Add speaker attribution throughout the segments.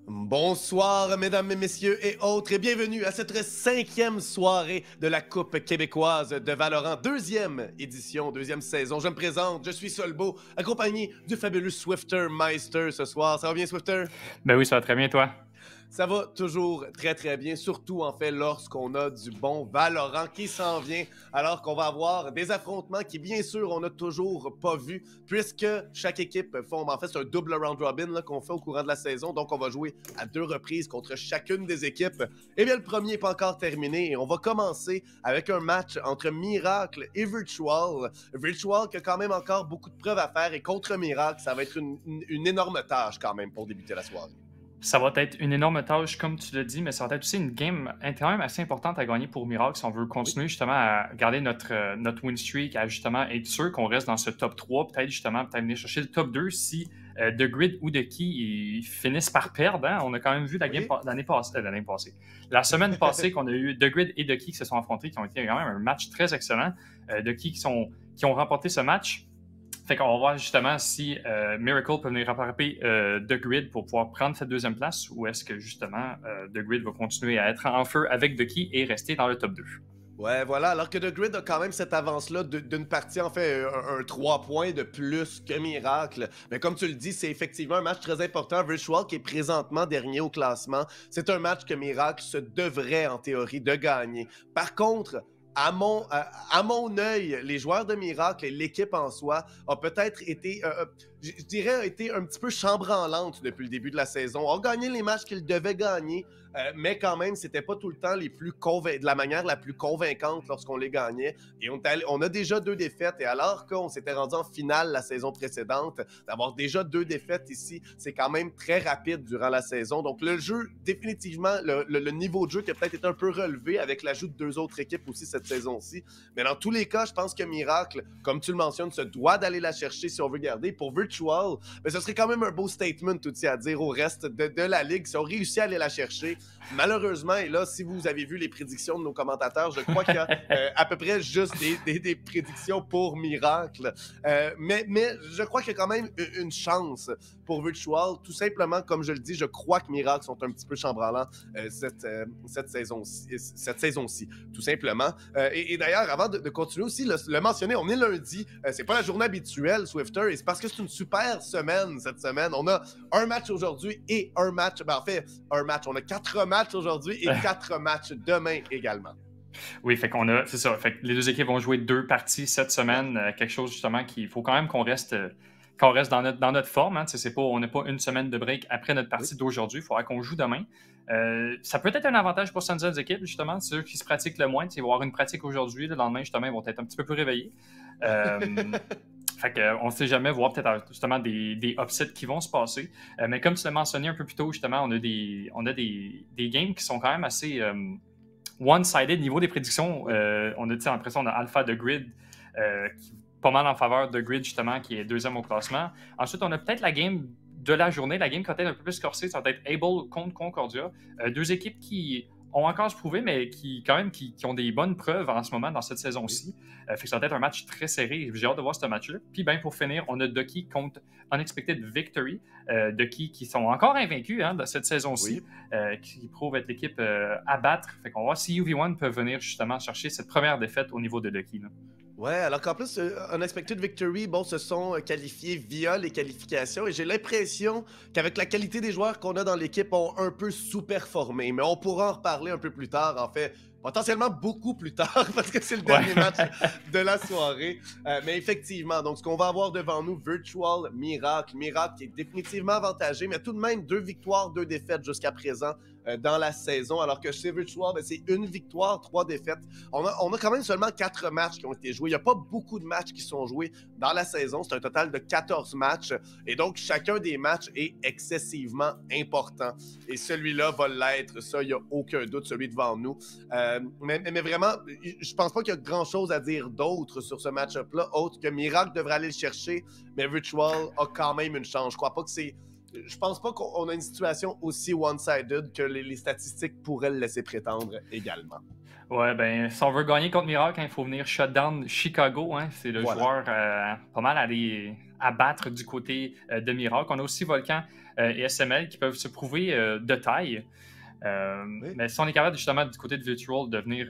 Speaker 1: Bonsoir, mesdames et messieurs et autres, et bienvenue à cette cinquième soirée de la Coupe québécoise de Valorant, deuxième édition, deuxième saison. Je me présente, je suis Solbo, accompagné du fabuleux Swifter Meister ce soir. Ça va bien, Swifter?
Speaker 2: Ben oui, ça va très bien, toi.
Speaker 1: Ça va toujours très très bien, surtout en fait lorsqu'on a du bon Valorant qui s'en vient, alors qu'on va avoir des affrontements qui bien sûr on n'a toujours pas vu, puisque chaque équipe forme, en fait c'est un double round robin qu'on fait au courant de la saison, donc on va jouer à 2 reprises contre chacune des équipes. Et bien le premier n'est pas encore terminé et on va commencer avec un match entre Miracle et Virtual. Virtual qui a quand même encore beaucoup de preuves à faire et contre Miracle, ça va être une énorme tâche quand même pour débuter la soirée.
Speaker 2: Ça va être une énorme tâche, comme tu l'as dit, mais ça va être aussi une game quand même assez importante à gagner pour Miracle si on veut continuer justement à garder notre win streak, à justement être sûr qu'on reste dans ce top 3, peut-être venir chercher le top 2 si The Grid ou The Key ils finissent par perdre. Hein? On a quand même vu la game l'année passée. La semaine passée qu'on a eu The Grid et The Key qui se sont affrontés, qui ont été quand même un match très excellent. The Key qui ont remporté ce match. Fait qu'on va voir justement si Miracle peut venir rattraper The Grid pour pouvoir prendre cette deuxième place ou est-ce que justement The Grid va continuer à être en feu avec The Key et rester dans le top 2.
Speaker 1: Ouais, voilà, alors que The Grid a quand même cette avance-là d'une partie, en fait, un 3 points de plus que Miracle. Mais comme tu le dis, c'est effectivement un match très important. Virtual, qui est présentement dernier au classement, c'est un match que Miracle se devrait, en théorie, de gagner. Par contre, à mon œil, les joueurs de Miracle et l'équipe en soi ont peut-être été, je dirais, été un petit peu chambranlantes depuis le début de la saison. Ont gagné les matchs qu'ils devaient gagner, mais quand même, c'était pas tout le temps de la manière la plus convaincante lorsqu'on les gagnait. Et on a déjà 2 défaites, et alors qu'on s'était rendu en finale la saison précédente, d'avoir déjà 2 défaites ici, c'est quand même très rapide durant la saison. Donc le jeu, définitivement, le niveau de jeu qui a peut-être été un peu relevé avec l'ajout de 2 autres équipes aussi cette saison-ci. Mais dans tous les cas, je pense que Miracle, comme tu le mentionnes, se doit d'aller la chercher si on veut garder. Pour Virtual, mais ce serait quand même un beau statement aussi à dire au reste de la ligue si on réussit à aller la chercher. Malheureusement, et là, si vous avez vu les prédictions de nos commentateurs, je crois qu'il y a à peu près juste des prédictions pour Miracle. Mais je crois qu'il y a quand même une chance pour Virtual. Tout simplement, comme je le dis, je crois que Miracle sont un petit peu chambranlants cette saison-ci, tout simplement. Et d'ailleurs, avant de continuer aussi, le mentionner, on est lundi. C'est pas la journée habituelle, Swifter, et c'est parce que c'est une super semaine cette semaine. On a un match aujourd'hui et un match. Ben, en fait, un match. On a 4 matchs aujourd'hui et 4 matchs demain également.
Speaker 2: Oui, c'est ça. Fait que les deux équipes vont jouer 2 parties cette semaine. Quelque chose justement qu'il faut quand même qu'on reste dans notre forme. Hein. On n'a pas une semaine de break après notre partie d'aujourd'hui. Il faudra qu'on joue demain. Ça peut être un avantage pour certaines équipes, justement. Ceux qui se pratiquent le moins. Ils vont avoir une pratique aujourd'hui. Le lendemain, justement, ils vont être un petit peu plus réveillés. Fait qu'on ne sait jamais, voir peut-être justement des upsets qui vont se passer. Mais comme tu l'as mentionné un peu plus tôt, justement, on a des games qui sont quand même assez one-sided niveau des prédictions. On a l'impression on a Alpha de Grid qui pas mal en faveur de Grid, justement, qui est deuxième au classement. Ensuite, on a peut-être la game de la journée, la game qui va être un peu plus corsée, ça va être Able contre Concordia. 2 équipes qui ont encore à se prouver, mais qui ont des bonnes preuves en ce moment dans cette saison-ci. Fait que ça va être un match très serré. J'ai hâte de voir ce match-là. Puis ben, pour finir, on a Ducky contre Unexpected Victory. Ducky qui sont encore invaincus de cette saison-ci, qui prouvent être l'équipe à battre. Fait qu'on va voir si UV1 peut venir justement chercher cette première défaite au niveau de Ducky. Là.
Speaker 1: Ouais, alors qu'en plus, Unexpected Victory, se sont qualifiés via les qualifications et j'ai l'impression qu'avec la qualité des joueurs qu'on a dans l'équipe, ont un peu sous-performé. Mais on pourra en reparler un peu plus tard, en fait. Potentiellement beaucoup plus tard, parce que c'est le dernier match de la soirée. Mais effectivement, donc ce qu'on va avoir devant nous, Virtual, Miracle qui est définitivement avantagé, mais tout de même 2 victoires, 2 défaites jusqu'à présent dans la saison, alors que chez Virtual, c'est 1 victoire, 3 défaites. On a quand même seulement 4 matchs qui ont été joués. Il n'y a pas beaucoup de matchs qui sont joués dans la saison. C'est un total de 14 matchs. Et donc, chacun des matchs est excessivement important. Et celui-là va l'être. Ça, il n'y a aucun doute, celui devant nous. Mais vraiment, je pense pas qu'il y a grand-chose à dire d'autre sur ce match-up-là, autre que Miracle devrait aller le chercher, mais Virtual a quand même une chance. Je crois pas que c'est je pense pas qu'on a une situation aussi one-sided que les statistiques pourraient le laisser prétendre également.
Speaker 2: Ouais, ben, si on veut gagner contre Miracle, il faut venir shutdown Chicago. Hein, c'est le joueur pas mal à battre du côté de Miracle. On a aussi Volcan et SML qui peuvent se prouver de taille. Oui. Mais si on est capable justement du côté de Virtual de venir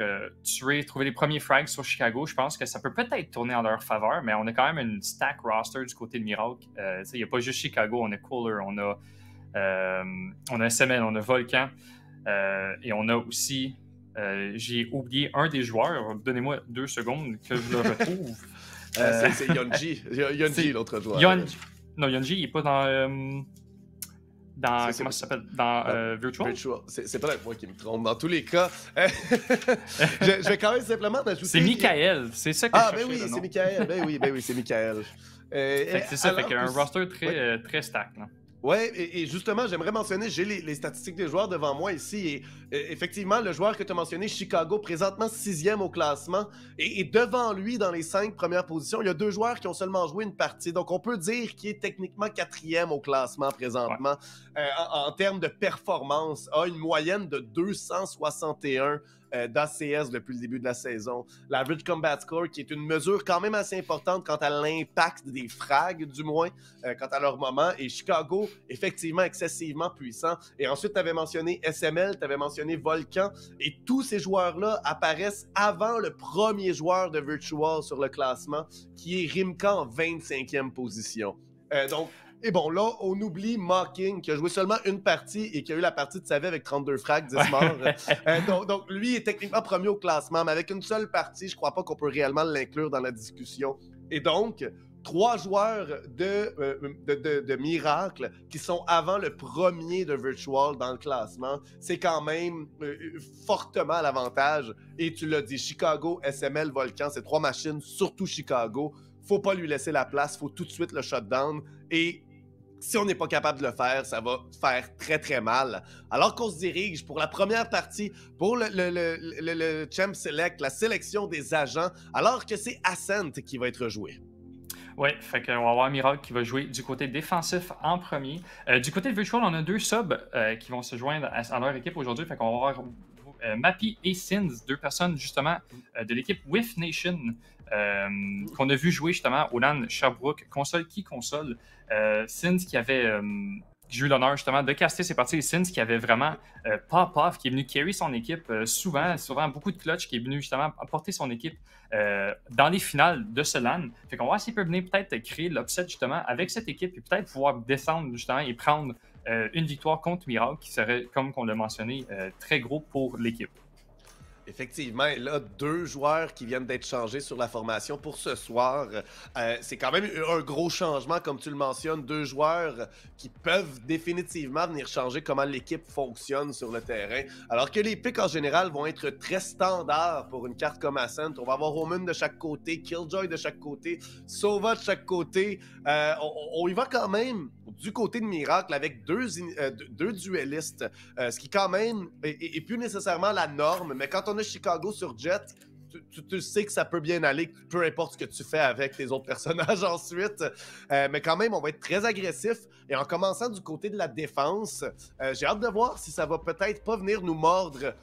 Speaker 2: trouver les premiers frags sur Chicago, je pense que ça peut peut-être tourner en leur faveur, mais on a quand même une stack roster du côté de Miracle. Il n'y a pas juste Chicago, on a Cooler, on a SML, on a Volcan et on a aussi, j'ai oublié un des joueurs, donnez-moi 2 secondes que je le retrouve.
Speaker 1: C'est Yonji. Yonji, l'autre joueur.
Speaker 2: Non, Yonji, il n'est pas dans... comment ça s'appelle? Dans Virtual?
Speaker 1: C'est peut-être moi qui me trompe. Dans tous les cas, je vais quand même simplement ajouter...
Speaker 2: C'est Michael, c'est ça que je cherchais.
Speaker 1: Ben oui, c'est Michael. Ben oui, c'est Michael.
Speaker 2: C'est ça, fait qu'il y a un roster très stack. Là.
Speaker 1: Ouais, et justement, j'aimerais mentionner, j'ai les statistiques des joueurs devant moi ici, et effectivement, le joueur que tu as mentionné, Chicago, présentement 6e au classement, et devant lui, dans les 5 premières positions, il y a 2 joueurs qui ont seulement joué une partie, donc on peut dire qu'il est techniquement 4e au classement présentement, en termes de performance, a une moyenne de 261 d'ACS depuis le début de la saison. L'Average Combat Score, qui est une mesure quand même assez importante quant à l'impact des frags, du moins, quant à leur moment. Et Chicago, effectivement, excessivement puissant. Et ensuite, tu avais mentionné SML, tu avais mentionné Volcan. Et tous ces joueurs-là apparaissent avant le premier joueur de Virtual sur le classement, qui est Rimka en 25e position. Et bon, là, on oublie Mocking, qui a joué seulement une partie et qui a eu la partie de sa vie avec 32 frags, 10 morts. Donc, lui est techniquement premier au classement, mais avec une seule partie, je crois pas qu'on peut réellement l'inclure dans la discussion. Et donc, 3 joueurs de Miracle qui sont avant le premier de Virtual dans le classement, c'est quand même fortement à l'avantage. Et tu l'as dit, Chicago, SML, Volcan, c'est 3 machines, surtout Chicago. Faut pas lui laisser la place, faut tout de suite le shutdown. Et si on n'est pas capable de le faire, ça va faire très très mal. Alors qu'on se dirige pour la première partie, pour le Champ Select, la sélection des agents, alors que c'est Ascent qui va être joué.
Speaker 2: Oui, fait qu'on va avoir Miracle qui va jouer du côté défensif en premier. Du côté de Virtual, on a 2 subs qui vont se joindre à leur équipe aujourd'hui. Fait qu'on va avoir Mappy et Sins, 2 personnes justement de l'équipe With Nation, qu'on a vu jouer justement au LAN Sherbrooke, console qui console. Sins qui avait... j'ai eu l'honneur justement de caster ses parties, et Sins qui avait vraiment pop-off, qui est venu carry son équipe souvent beaucoup de clutch, qui est venu justement apporter son équipe dans les finales de ce LAN. Fait qu'on va voir s'il peut venir peut-être créer l'upset justement avec cette équipe, et peut-être pouvoir descendre justement et prendre une victoire contre Miracle, qui serait, comme on l'a mentionné, très gros pour l'équipe.
Speaker 1: Effectivement, et là, 2 joueurs qui viennent d'être changés sur la formation pour ce soir. C'est quand même un gros changement, comme tu le mentionnes. 2 joueurs qui peuvent définitivement venir changer comment l'équipe fonctionne sur le terrain. Alors que les picks en général vont être très standards pour une carte comme Ascent. On va avoir Omen de chaque côté, Killjoy de chaque côté, Sova de chaque côté. On y va quand même du côté de Miracle avec 2 duellistes, ce qui quand même est plus nécessairement la norme, mais quand on a Chicago sur Jet, tu sais que ça peut bien aller, peu importe ce que tu fais avec tes autres personnages ensuite. Mais quand même, on va être très agressif. Et en commençant du côté de la défense, j'ai hâte de voir si ça va peut-être pas venir nous mordre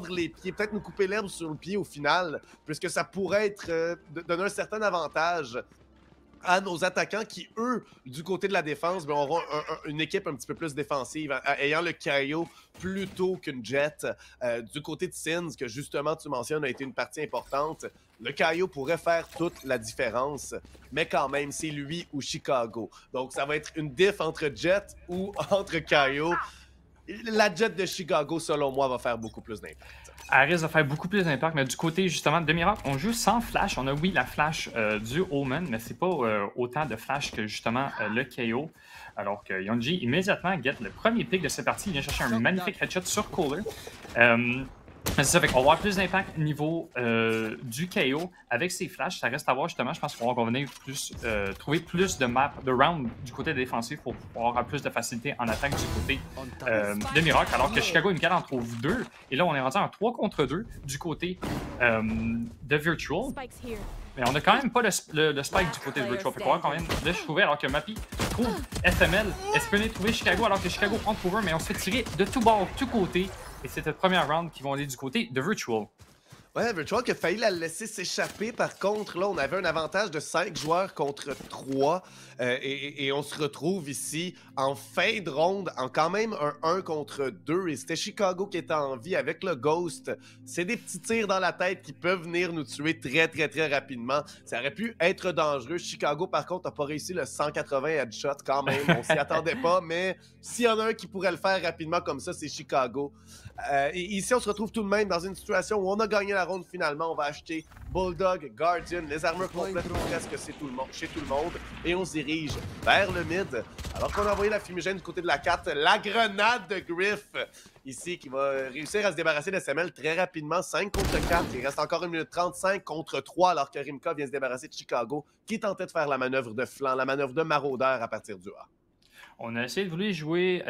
Speaker 1: les pieds, peut-être nous couper l'herbe sur le pied au final, puisque ça pourrait être donner un certain avantage à nos attaquants qui, eux, du côté de la défense, auront une équipe un petit peu plus défensive, ayant le Kaio plutôt qu'une Jet. Du côté de Sins, que justement tu mentionnes, a été une partie importante, le Kaio pourrait faire toute la différence, mais quand même, c'est lui ou Chicago. Donc, ça va être une diff entre Jet ou entre Kaio. La Jet de Chicago, selon moi, va faire beaucoup plus d'impact.
Speaker 2: Elle risque de faire beaucoup plus d'impact, mais du côté justement de Miracle, on joue sans flash. On a oui la flash du Omen, mais c'est pas autant de flash que justement le KO. Alors que Yonji immédiatement get le premier pick de cette partie. Il vient chercher un magnifique headshot sur Cooler. C'est ça, fait qu'on va avoir plus d'impact au niveau du KO avec ses flashs. Ça reste à voir justement. Je pense qu'on va venir trouver plus de maps, de rounds du côté défensif pour pouvoir avoir plus de facilité en attaque du côté de Miracle. Alors que Chicago et Miguel en trouvent 2. Et là, on est rendu en 3 contre 2 du côté de Virtual. Mais on a quand même pas le spike du côté de Virtual. Fait qu'on va quand même le trouver alors que Mappy trouve FML. Espionner trouver Chicago alors que Chicago prend cover, mais on se fait tirer de tout bord, de tous côtés. Et c'est cette première round qui vont aller du côté de Virtual.
Speaker 1: Ouais, Virtual qui a failli la laisser s'échapper. Par contre, là, on avait un avantage de 5 joueurs contre 3. Et on se retrouve ici en fin de ronde, en quand même un 1 contre 2. Et c'était Chicago qui était en vie avec le Ghost. C'est des petits tirs dans la tête qui peuvent venir nous tuer très rapidement. Ça aurait pu être dangereux. Chicago, par contre, n'a pas réussi le 180 headshot quand même. On s'y attendait pas, mais s'il y en a un qui pourrait le faire rapidement comme ça, c'est Chicago. Et ici, on se retrouve tout de même dans une situation où on a gagné la ronde finalement. On va acheter Bulldog, Guardian, les armures complètes presque chez tout le monde. Et on se dirige vers le mid. Alors qu'on a envoyé la fumigène du côté de la carte, la grenade de Griff ici qui va réussir à se débarrasser de SML très rapidement. 5 contre 4. Il reste encore 1 minute 35 contre 3 alors que Rimka vient se débarrasser de Chicago qui tentait de faire la manœuvre de flanc, la manœuvre de maraudeur à partir du A.
Speaker 2: On a essayé de vouloir jouer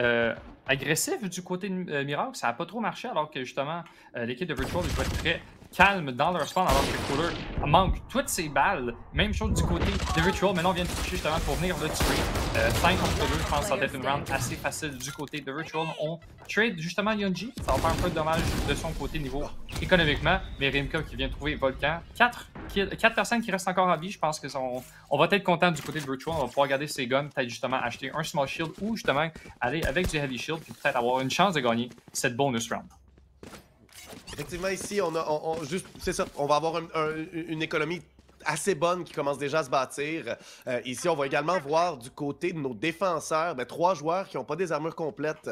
Speaker 2: agressif du côté de Miracle. Ça n'a pas trop marché alors que justement l'équipe de Virtual doit être très calme dans leur spawn alors que Cooler manque toutes ses balles. Même chose du côté de Virtual. Maintenant on vient de toucher justement pour venir le tuer. 5 contre 2, je pense que ça va être une round assez facile du côté de Virtual. On trade justement Yonji. Ça va faire un peu de dommage de son côté niveau économiquement. Mais Rimka qui vient trouver Volcan. 4 personnes qui restent encore en vie. Je pense qu'on va être content du côté de Virtual. On va pouvoir garder ses guns, peut-être justement acheter un small shield ou justement aller avec du heavy shield puis peut-être avoir une chance de gagner cette bonus round.
Speaker 1: Effectivement, ici, c'est ça, on va avoir une économie assez bonne qui commence déjà à se bâtir. Ici, on va également voir du côté de nos défenseurs, 3 joueurs qui n'ont pas des armures complètes,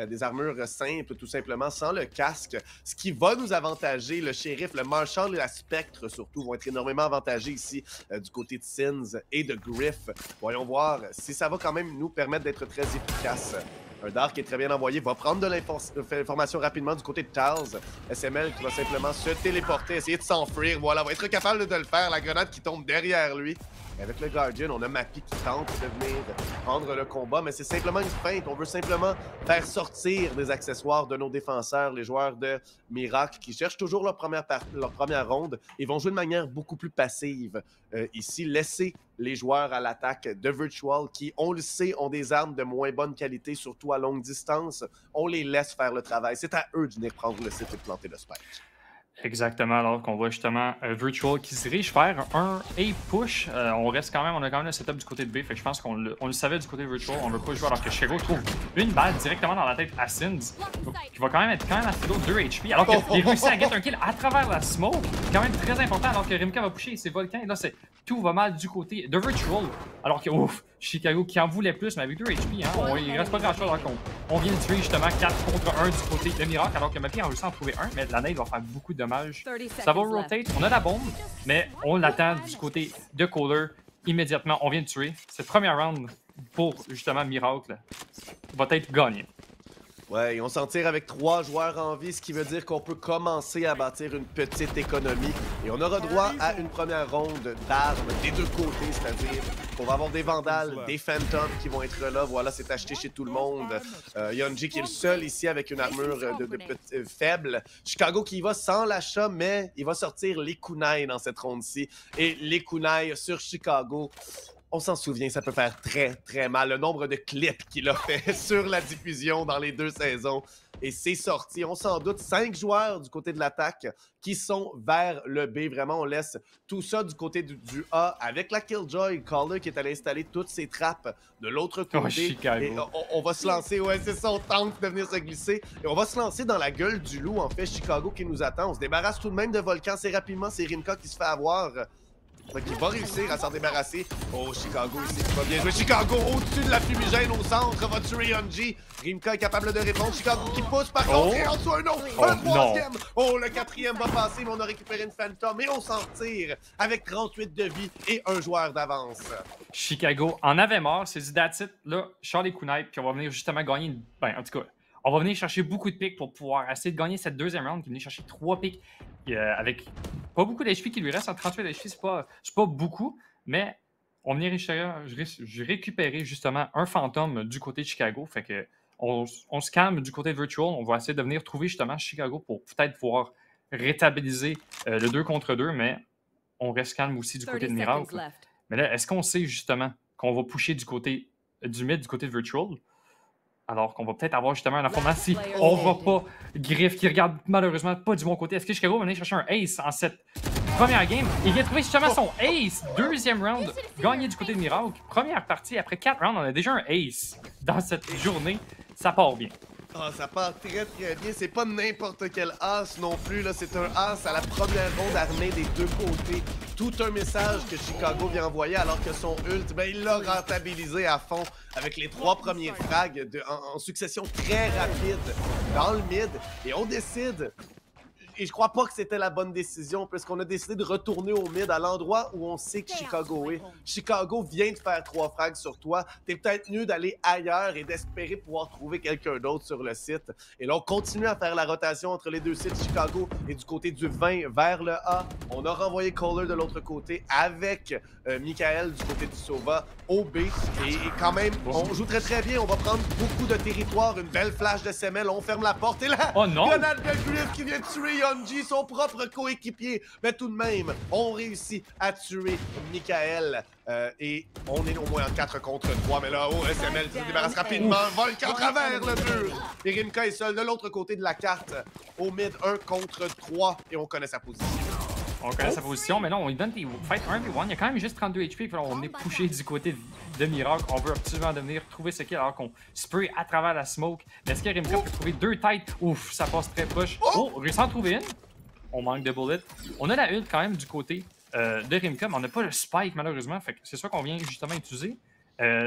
Speaker 1: des armures simples, tout simplement, sans le casque. Ce qui va nous avantager, le shérif, le marshal et la spectre, surtout, vont être énormément avantagés ici du côté de Sins et de Griff. Voyons voir si ça va quand même nous permettre d'être très efficaces. Un Dark qui est très bien envoyé va prendre de l'information rapidement du côté de Tals. SML qui va simplement se téléporter, essayer de s'enfuir. Voilà, va être capable de le faire. La grenade qui tombe derrière lui. Et avec le Guardian, on a Mappy qui tente de venir prendre le combat, mais c'est simplement une feinte. On veut simplement faire sortir des accessoires de nos défenseurs, les joueurs de Miracle, qui cherchent toujours leur première ronde et vont jouer de manière beaucoup plus passive. Ici, laisser les joueurs à l'attaque de Virtual qui, on le sait, ont des armes de moins bonne qualité, surtout à longue distance. On les laisse faire le travail. C'est à eux de venir prendre le site et de planter le spike.
Speaker 2: Exactement, alors qu'on voit justement Virtual qui se dirige vers un A-push. On a quand même le setup du côté de B, fait que je pense qu'on le savait du côté de Virtual. On ne veut pas jouer alors que Chicago trouve une balle directement dans la tête à Sins, qui va quand même être assez lourd, 2 HP, alors qu'il réussit à get un kill à travers la smoke. Quand même très important, alors que Rimka va pusher ses volcans, et là tout va mal du côté de Virtual. Alors que, Chicago qui en voulait plus, mais avec 2 HP, il reste pas grand-chose alors qu'on vient de tuer justement 4 contre 1 du côté de Miracle, alors que Mappy a réussi à en trouver un, mais la nade va faire beaucoup de dommages. Ça va rotate, on a la bombe, mais on l'attend du côté de Kohler immédiatement. On vient de tuer. Cette première round pour justement Miracle va être gagnée.
Speaker 1: Ouais, et on s'en tire avec 3 joueurs en vie, ce qui veut dire qu'on peut commencer à bâtir une petite économie. Et on aura droit à une première ronde d'armes des deux côtés, c'est-à-dire qu'on va avoir des vandales, des phantoms qui vont être là. Voilà, c'est acheté chez tout le monde. Yonji qui est le seul ici avec une armure faible. Chicago qui y va sans l'achat, mais il va sortir les kunai dans cette ronde-ci. Et les kunai sur Chicago, on s'en souvient, ça peut faire très mal. Le nombre de clips qu'il a fait sur la diffusion dans les 2 saisons. Et c'est sorti. On s'en doute 5 joueurs du côté de l'attaque qui sont vers le B. Vraiment, on laisse tout ça du côté du A avec la Killjoy. Caller qui est allé installer toutes ses trappes de l'autre côté. Et on va se lancer, ouais, c'est ça, on tente de venir se glisser. Et on va se lancer dans la gueule du loup, en fait, Chicago qui nous attend. On se débarrasse tout de même de Volcan assez rapidement. C'est Rimka qui se fait avoir. Qui va réussir à s'en débarrasser. Oh, Chicago ici, qui va bien jouer. Chicago au-dessus de la fumigène au centre, va tuer Yonji. Rimka est capable de répondre. Chicago qui pousse par contre, et en dessous un autre, un troisième. Oh, le 4e va passer, mais on a récupéré une Phantom et on s'en tire avec 38 de vie et un joueur d'avance.
Speaker 2: Chicago en avait marre, c'est dit that's it. Là, Charlie Kunai, puis on va venir justement gagner une... en tout cas, on va venir chercher beaucoup de pics pour pouvoir essayer de gagner cette 2e round, qui venir chercher 3 pics avec pas beaucoup d'HP qui lui reste. En 38 d'HP, c'est pas beaucoup, mais on venir récupérer justement un fantôme du côté de Chicago. Fait que on se calme du côté de Virtual. On va essayer de venir trouver justement Chicago pour peut-être pouvoir rétablir le 2 contre 2, mais on reste calme aussi du côté de Miracle. Mais là, est-ce qu'on sait justement qu'on va pusher du côté du mid, du côté de Virtual? Alors qu'on va peut-être avoir justement un affrontement si on va pas Griff qui regarde malheureusement pas du bon côté. Est-ce que Chicago va venir chercher un ace en cette première game? Il vient trouver justement son ace. Deuxième round gagné du côté de Miracle. Première partie, après 4 rounds, on a déjà un ace dans cette journée. Ça part bien.
Speaker 1: Ah, ça part très très bien. C'est pas n'importe quel as non plus. C'est un as à la première ronde armée des deux côtés. Tout un message que Chicago vient envoyer alors que son ult, ben, il l'a rentabilisé à fond avec les 3 premiers frags en succession très rapide dans le mid. Et on décide... Et je crois pas que c'était la bonne décision, puisqu'on a décidé de retourner au mid à l'endroit où on sait que Chicago est. Chicago vient de faire 3 frags sur toi. T'es peut-être mieux d'aller ailleurs et d'espérer pouvoir trouver quelqu'un d'autre sur le site. Et là, on continue à faire la rotation entre les deux sites, Chicago et du côté du 20 vers le A. On a renvoyé Kohler de l'autre côté avec Michael du côté du Sova au B. Et quand même, on joue très très bien. On va prendre beaucoup de territoire, une belle flash de SML. On ferme la porte et là, grenade de Griff qui vient tuer Yonji, son propre coéquipier. Mais tout de même, on réussit à tuer Michael. Et on est au moins en 4 contre 3. Mais là, SML se débarrasse rapidement. Volcan à travers le mur. Et Rimka est seul de l'autre côté de la carte. Au mid, 1 contre 3. Et on connaît sa position.
Speaker 2: On connaît sa position, mais là, on lui donne des fights 1v1. Il y a quand même juste 32 HP. Puis là, on est poussé du côté de Miracle. On veut absolument devenir trouver ce kill alors qu'on spray à travers la smoke. Mais est-ce que Rimka peut trouver 2 têtes? Ouf, ça passe très proche. Oh, réussit à en trouver une. On manque de bullets. On a la ult quand même du côté de Rimka, mais on n'a pas le spike malheureusement. Fait que c'est ça qu'on vient justement utiliser.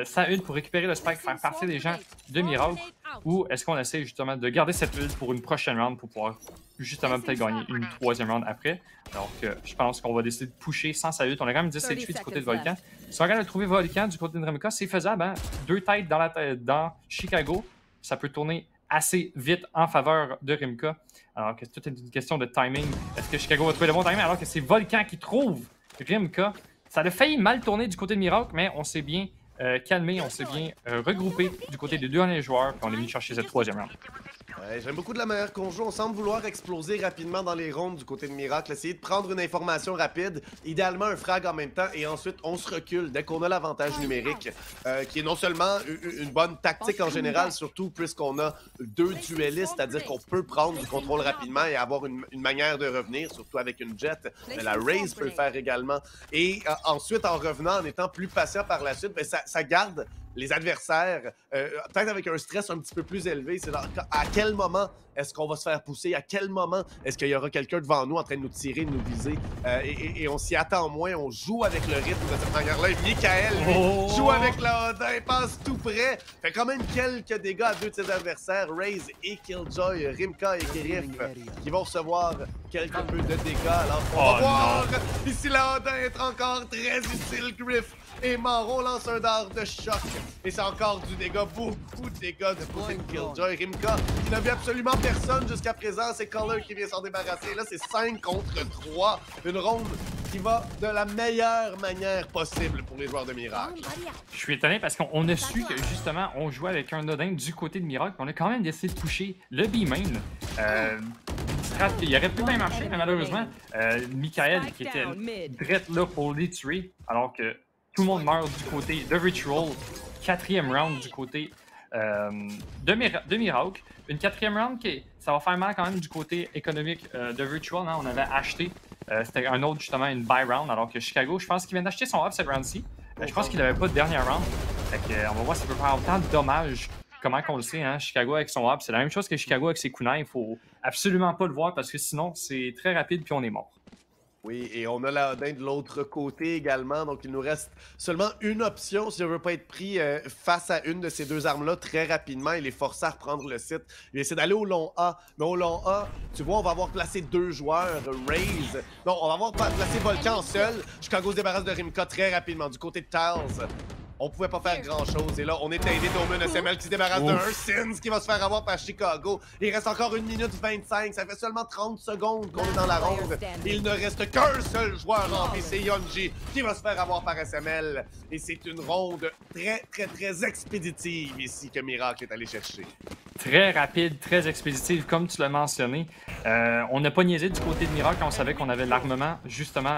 Speaker 2: Sa ult pour récupérer le spike, faire partir des gens de Miracle. Ou est-ce qu'on essaie justement de garder cette ult pour une prochaine round pour pouvoir justement peut-être gagner une 3e round après. Alors que je pense qu'on va décider de pusher sans sa ult. On a quand même 10 HP du côté de Volcan. Si on regarde de trouver Volcan du côté de Rimka, c'est faisable. Hein? 2 têtes dans Chicago. Ça peut tourner assez vite en faveur de Rimka. Alors que c'est toute une question de timing. Est-ce que Chicago va trouver le bon timing alors que c'est Volcan qui trouve Rimka? Ça a failli mal tourner du côté de Miracle, mais on s'est bien calmé, on s'est bien regroupé du côté des deux derniers joueurs, puis on est venu chercher cette 3e round.
Speaker 1: J'aime beaucoup de la manière qu'on joue. On semble vouloir exploser rapidement dans les rondes du côté de Miracle, essayer de prendre une information rapide, idéalement un frag en même temps, et ensuite on se recule dès qu'on a l'avantage numérique, qui est non seulement une bonne tactique en général, surtout puisqu'on a 2 duellistes, c'est-à-dire qu'on peut prendre du contrôle rapidement et avoir une manière de revenir, surtout avec une jet. Mais la Raze peut le faire également. Et ensuite, en revenant, en étant plus patient par la suite, ben, ça garde les adversaires, peut-être avec un stress un petit peu plus élevé. C'est à quel moment est-ce qu'on va se faire pousser? À quel moment est-ce qu'il y aura quelqu'un devant nous en train de nous tirer, de nous viser? Et on s'y attend moins. On joue avec le rythme de cette manière-là. Et Michael, lui, joue avec la Odin, passe tout près. Fait quand même quelques dégâts à 2 de ses adversaires, Raze et Killjoy, Rimka et Griff, qui vont recevoir quelques peu de dégâts. Alors on va voir ici la Odin être encore très utile. Griff et Maro lance un dard de choc. Et c'est encore du dégât, beaucoup de dégâts de côté de Killjoy. Rimka, qui n'a vu absolument personne jusqu'à présent, c'est Kohler qui vient s'en débarrasser. Là, c'est 5 contre 3. Une ronde qui va de la meilleure manière possible pour les joueurs de Miracle.
Speaker 2: Je suis étonné parce qu'on a su que justement, on jouait avec un Odin du côté de Miracle. On a quand même décidé de toucher le B-main. Il aurait pu bien marcher, mais malheureusement, Michael qui était direct là pour les tuer, alors que tout le monde meurt du côté de Ritual. 4e round du côté de Miracle. Une 4e round qui, ça va faire mal quand même du côté économique de Virtual. Hein? On avait acheté, c'était un autre justement, une buy round, alors que Chicago, je pense qu'il vient d'acheter son up cette round-ci. Je pense qu'il n'avait pas de dernière round. Fait que, on va voir s'il peut faire autant de dommages. Comment qu'on le sait, hein? Chicago avec son up, c'est la même chose que Chicago avec ses kunai. Il faut absolument pas le voir parce que sinon, c'est très rapide puis on est mort.
Speaker 1: Oui, et on a la Odin de l'autre côté également, donc il nous reste seulement une option si on veut pas être pris face à une de ces 2 armes-là très rapidement. Il est forcé à reprendre le site. Il essaie d'aller au long A, mais au long A, tu vois, on va avoir placé 2 joueurs, Raze. Non, on va avoir placé Volcan seul. Chicago se débarrasse de Rimka très rapidement du côté de Tals. On pouvait pas faire grand-chose. Et là, on est aidé d'Omen SML qui se débarrasse d'un Sins qui va se faire avoir par Chicago. Il reste encore 1 minute 25. Ça fait seulement 30 secondes qu'on est dans la ronde. Il ne reste qu'un seul joueur en vie, c'est Yonji, qui va se faire avoir par SML. Et c'est une ronde très expéditive ici que Miracle est allé chercher.
Speaker 2: très rapide, très expéditive, comme tu l'as mentionné. On n'a pas niaisé du côté de Miracle, on savait qu'on avait l'armement, justement,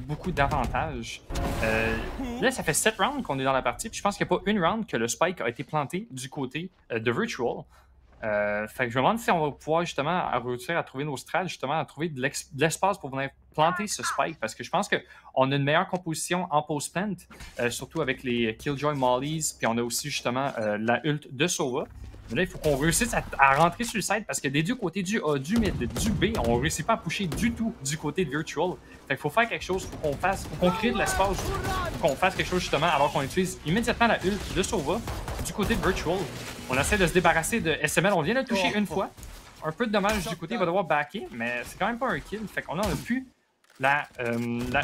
Speaker 2: beaucoup d'avantages. Là, ça fait 7 rounds qu'on est dans la partie, puis je pense qu'il n'y a pas une round que le spike a été planté du côté de Virtual. Fait que je me demande si on va pouvoir justement réussir à trouver nos strats, justement, à trouver de l'espace pour venir planter ce spike, parce que je pense qu'on a une meilleure composition en post-plant, surtout avec les Killjoy Mollies, puis on a aussi justement la ult de Sova. Mais là, il faut qu'on réussisse à rentrer sur le side, parce que des deux côtés du A, du mid, du B, on ne réussit pas à pusher du tout du côté de Virtual. Fait qu'il faut faire quelque chose, faut qu'on crée de l'espace, faut qu'on fasse quelque chose justement, alors qu'on utilise immédiatement la ult de Sova du côté de Virtual. On essaie de se débarrasser de SML, on vient de le toucher une fois. Un peu de dommage du côté, il va devoir backer, mais c'est quand même pas un kill. Fait qu'on a plus la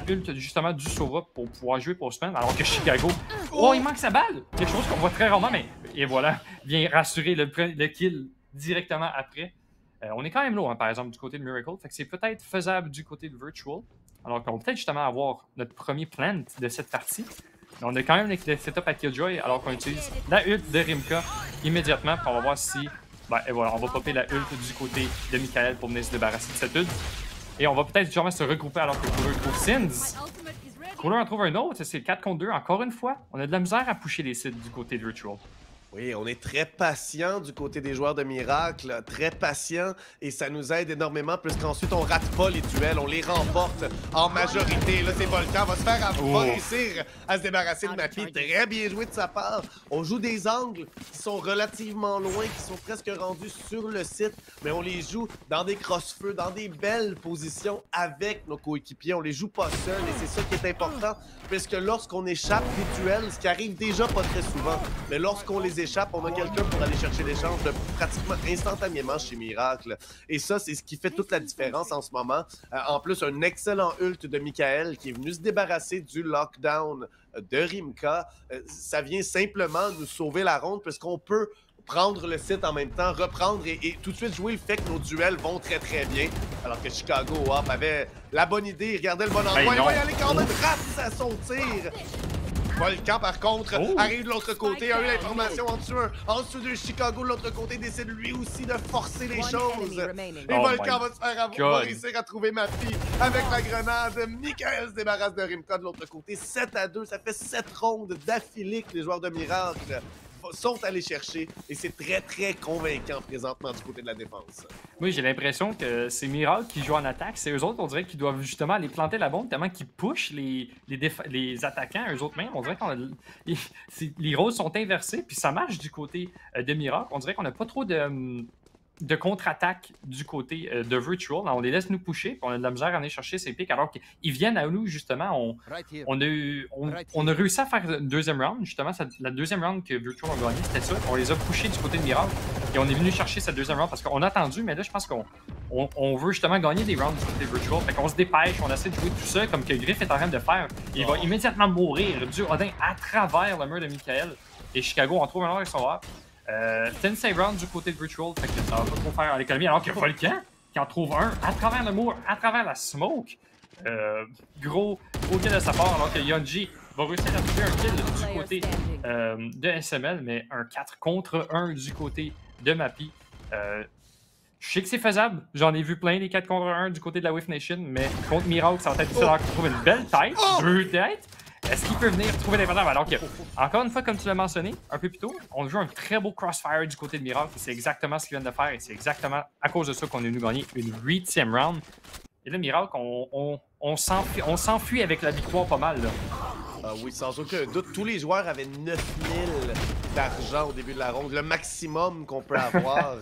Speaker 2: ult justement du Sova pour pouvoir jouer Postman, alors que Chicago, oh, il manque sa balle! Quelque chose qu'on voit très rarement, mais et voilà, vient rassurer le kill directement après. On est quand même lourd, hein, par exemple, du côté de Miracle, fait que c'est peut-être faisable du côté de Virtual, alors qu'on va peut-être justement avoir notre premier plant de cette partie. Mais on a quand même le setup à Killjoy, alors qu'on utilise la ult de Rimka immédiatement, puis on va voir si... Ben, et voilà, on va popper la ult du côté de Michael pour venir se débarrasser de cette ult. Et on va peut-être sûrement se regrouper alors que Cooler trouve Sins. Cooler en trouve un autre, c'est 4 contre 2 encore une fois. On a de la misère à pusher les sites du côté de Virtual.
Speaker 1: Oui, on est très patient du côté des joueurs de Miracle, très patient, et ça nous aide énormément puisqu'ensuite on rate pas les duels, on les remporte en majorité. Là, c'est Volcan va se faire réussir à se débarrasser de Mappy. Très bien joué de sa part. On joue des angles qui sont relativement loin, qui sont presque rendus sur le site, mais on les joue dans des cross-feux, dans des belles positions avec nos coéquipiers. On les joue pas seuls, et c'est ça qui est important, puisque lorsqu'on échappe des duels, ce qui arrive déjà pas très souvent, mais lorsqu'on les échappe, on a quelqu'un pour aller chercher l'échange pratiquement instantanément chez Miracle. Et ça, c'est ce qui fait toute la différence en ce moment. En plus, un excellent ult de Michael qui est venu se débarrasser du lockdown de Rimka. Ça vient simplement nous sauver la ronde puisqu'on peut prendre le site en même temps, reprendre et tout de suite jouer le fait que nos duels vont très très bien. Alors que Chicago Hop avait la bonne idée, il regardait le bon endroit, il va y aller quand même, rate à son tir. Volcan, par contre, arrive de l'autre côté, a eu l'information en dessous de Chicago. De l'autre côté, décide lui aussi de forcer les choses. Et Volcan va se faire avoir, va réussir à trouver Mappy avec la grenade. Michael se débarrasse de Rimka de l'autre côté. 7-2, ça fait 7 rondes d'affilée que les joueurs de Miracle sont allés chercher, et c'est très très convaincant présentement du côté de la défense.
Speaker 2: Oui, j'ai l'impression que c'est Miracle qui joue en attaque, c'est eux autres, on dirait qu'ils doivent justement aller planter la bombe tellement qu'ils pushent les attaquants, eux autres même, on dirait qu'on a... les rôles sont inversés, puis ça marche du côté de Miracle, on dirait qu'on n'a pas trop de contre-attaque du côté de Virtual. On les laisse nous pusher, puis on a de la misère à aller chercher ces pics, alors qu'ils viennent à nous, justement. On a réussi à faire une deuxième round, justement. La deuxième round que Virtual a gagné, c'était ça. On les a pushés du côté de Miracle, et on est venu chercher cette deuxième round, parce qu'on a attendu, mais là, je pense qu'on veut justement gagner des rounds du côté de Virtual. Fait qu'on se dépêche, on essaie de jouer tout ça, comme que Griff est en train de faire. Il va immédiatement mourir du Odin à travers le mur de Michael. Et Chicago, on trouve un autre avec son rap. 10 save round du côté de Virtual, fait que ça va pas trop faire à l'économie, alors qu'il y a Volcan qui en trouve un à travers le mur, à travers la smoke. Gros kill de sa part, alors que Yonji va réussir à trouver un kill du côté de SML, mais un 4 contre 1 du côté de Mappy. Je sais que c'est faisable, j'en ai vu plein les 4 contre 1 du côté de la Wave Nation, mais contre Miracle, ça va être difficile de trouver une belle tête, peut-être. Est-ce qu'il peut venir trouver l'inventaire? Alors que, encore une fois, comme tu l'as mentionné un peu plus tôt, on joue un très beau crossfire du côté de Miracle. C'est exactement ce qu'ils viennent de faire, et c'est exactement à cause de ça qu'on est venu gagner une 8e round. Et là, Miracle, on s'enfuit avec la victoire pas mal, là.
Speaker 1: Oui, sans aucun doute. Tous les joueurs avaient 9000 d'argent au début de la ronde, le maximum qu'on peut avoir.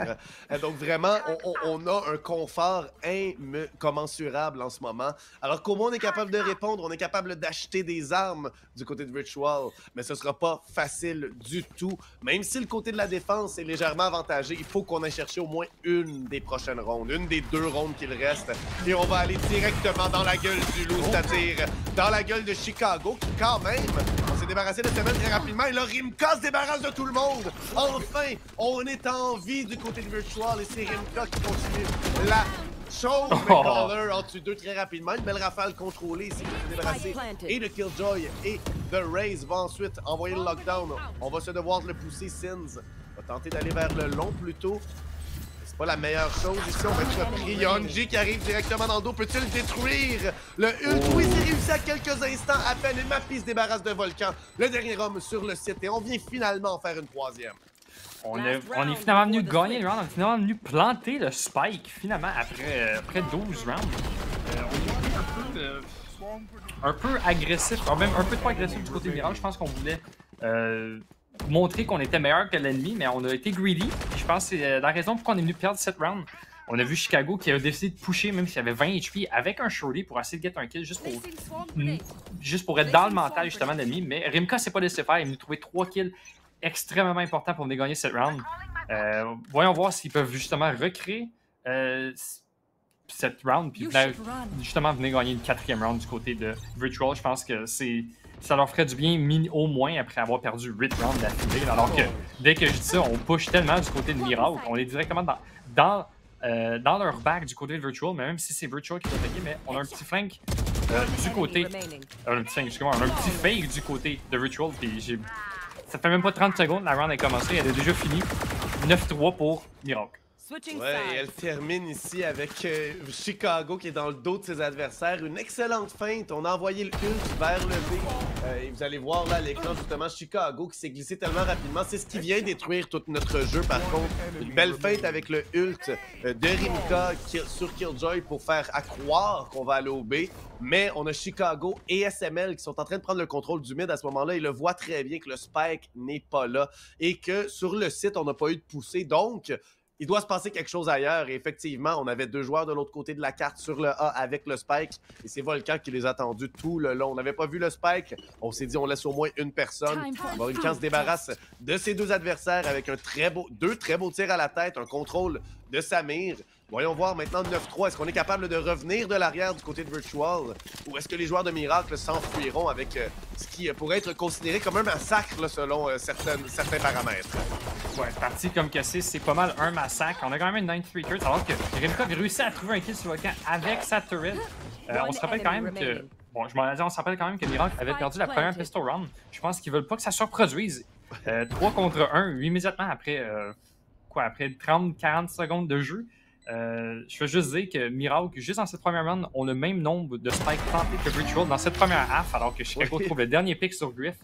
Speaker 1: Donc vraiment, on a un confort incommensurable en ce moment. Alors comment on est capable de répondre? On est capable d'acheter des armes du côté de Virtual, mais ce sera pas facile du tout. Même si le côté de la défense est légèrement avantagé, il faut qu'on aille chercher au moins une des prochaines rondes, une des 2 rondes qu'il reste. Et on va aller directement dans la gueule du loup, c'est-à-dire dans la gueule de Chicago, qui quand même, on s'est débarrassé de Seven très rapidement, et là, Rimka se débarrasse de tout le monde. Enfin, on est en vie du côté de Virtual, et c'est Rimka qui continue la chose. McCollar en dessus 2 très rapidement, une belle rafale contrôlée ici, qui s'est débarrassé et de Killjoy, et The Raze va ensuite envoyer le lockdown. On va se devoir de le pousser, Sins. On va tenter d'aller vers le long plutôt. C'est pas la meilleure chose ici. On va être pris. Yonji qui arrive directement dans le dos. Peut-il détruire le ult? Oui, c'est réussi à quelques instants à peine. Et Mappy se débarrasse de Volcan. Le dernier homme sur le site. Et on vient finalement en faire une troisième.
Speaker 2: On est finalement venu gagner le round. On est finalement venu planter le spike finalement après 12 rounds. On est un peu agressif, même un peu trop agressif du côté de Mirage. Je pense qu'on voulait montrer qu'on était meilleur que l'ennemi, mais on a été greedy. Je pense que c'est la raison pourquoi on est venu perdre cette round. On a vu Chicago qui a décidé de pusher même s'il avait 20 HP avec un shorty pour essayer de get un kill juste pour être dans le mental justement de l'ennemi. Mais Rimka s'est pas laissé faire, il est venu trouver 3 kills extrêmement importants pour venir gagner cette round. Voyons voir s'ils peuvent justement recréer cette round puis justement venir gagner une 4e round du côté de Virtual. Je pense que ça leur ferait du bien au moins après avoir perdu 8 rounds d'affilée. Alors que dès que je dis ça, on push tellement du côté de Miracle. On est directement dans leur back du côté de Virtual, mais même si c'est Virtual qui va attaquer, mais on a un petit flank du côté. Un petit fake du côté de Virtual. Puis ça fait même pas 30 secondes, la round est commencée, elle a déjà fini. 9-3 pour Miracle.
Speaker 1: Ouais, et elle termine ici avec Chicago qui est dans le dos de ses adversaires. Une excellente feinte. On a envoyé le ult vers le B. Et vous allez voir là à l'écran justement Chicago qui s'est glissé tellement rapidement. C'est ce qui vient détruire tout notre jeu par contre. Une belle feinte avec le ult de Rimka sur Killjoy pour faire croire qu'on va aller au B. Mais on a Chicago et SML qui sont en train de prendre le contrôle du mid à ce moment-là. Ils le voient très bien que le spike n'est pas là et que sur le site, on n'a pas eu de poussée. Donc, il doit se passer quelque chose ailleurs. Et effectivement, on avait 2 joueurs de l'autre côté de la carte sur le A avec le spike. Et c'est Volcan qui les a attendus tout le long. On n'avait pas vu le spike. On s'est dit, on laisse au moins une personne. On va avoir une chance se débarrasse de ses 2 adversaires avec deux très beaux tirs à la tête, un contrôle de Samir. Voyons voir maintenant 9-3. Est-ce qu'on est capable de revenir de l'arrière du côté de Virtual? Ou est-ce que les joueurs de Miracle s'enfuiront avec ce qui pourrait être considéré comme un massacre là, selon certains paramètres?
Speaker 2: Ouais, parti comme que c'est pas mal un massacre. On a quand même une 93 kills alors que Rimka a réussi à trouver un kill sur Volcan avec sa turret. On se rappelle quand même que... Bon, je m'en ai dit, on se rappelle quand même que Miracle avait perdu la première pistol round. Je pense qu'ils veulent pas que ça se reproduise. 3 contre 1, immédiatement après, après 30-40 secondes de jeu. Je veux juste dire que Miracle, juste dans cette première round, ont le même nombre de spikes plantés que Virtual dans cette première half, alors que Chicago trouve le dernier pick sur Griff.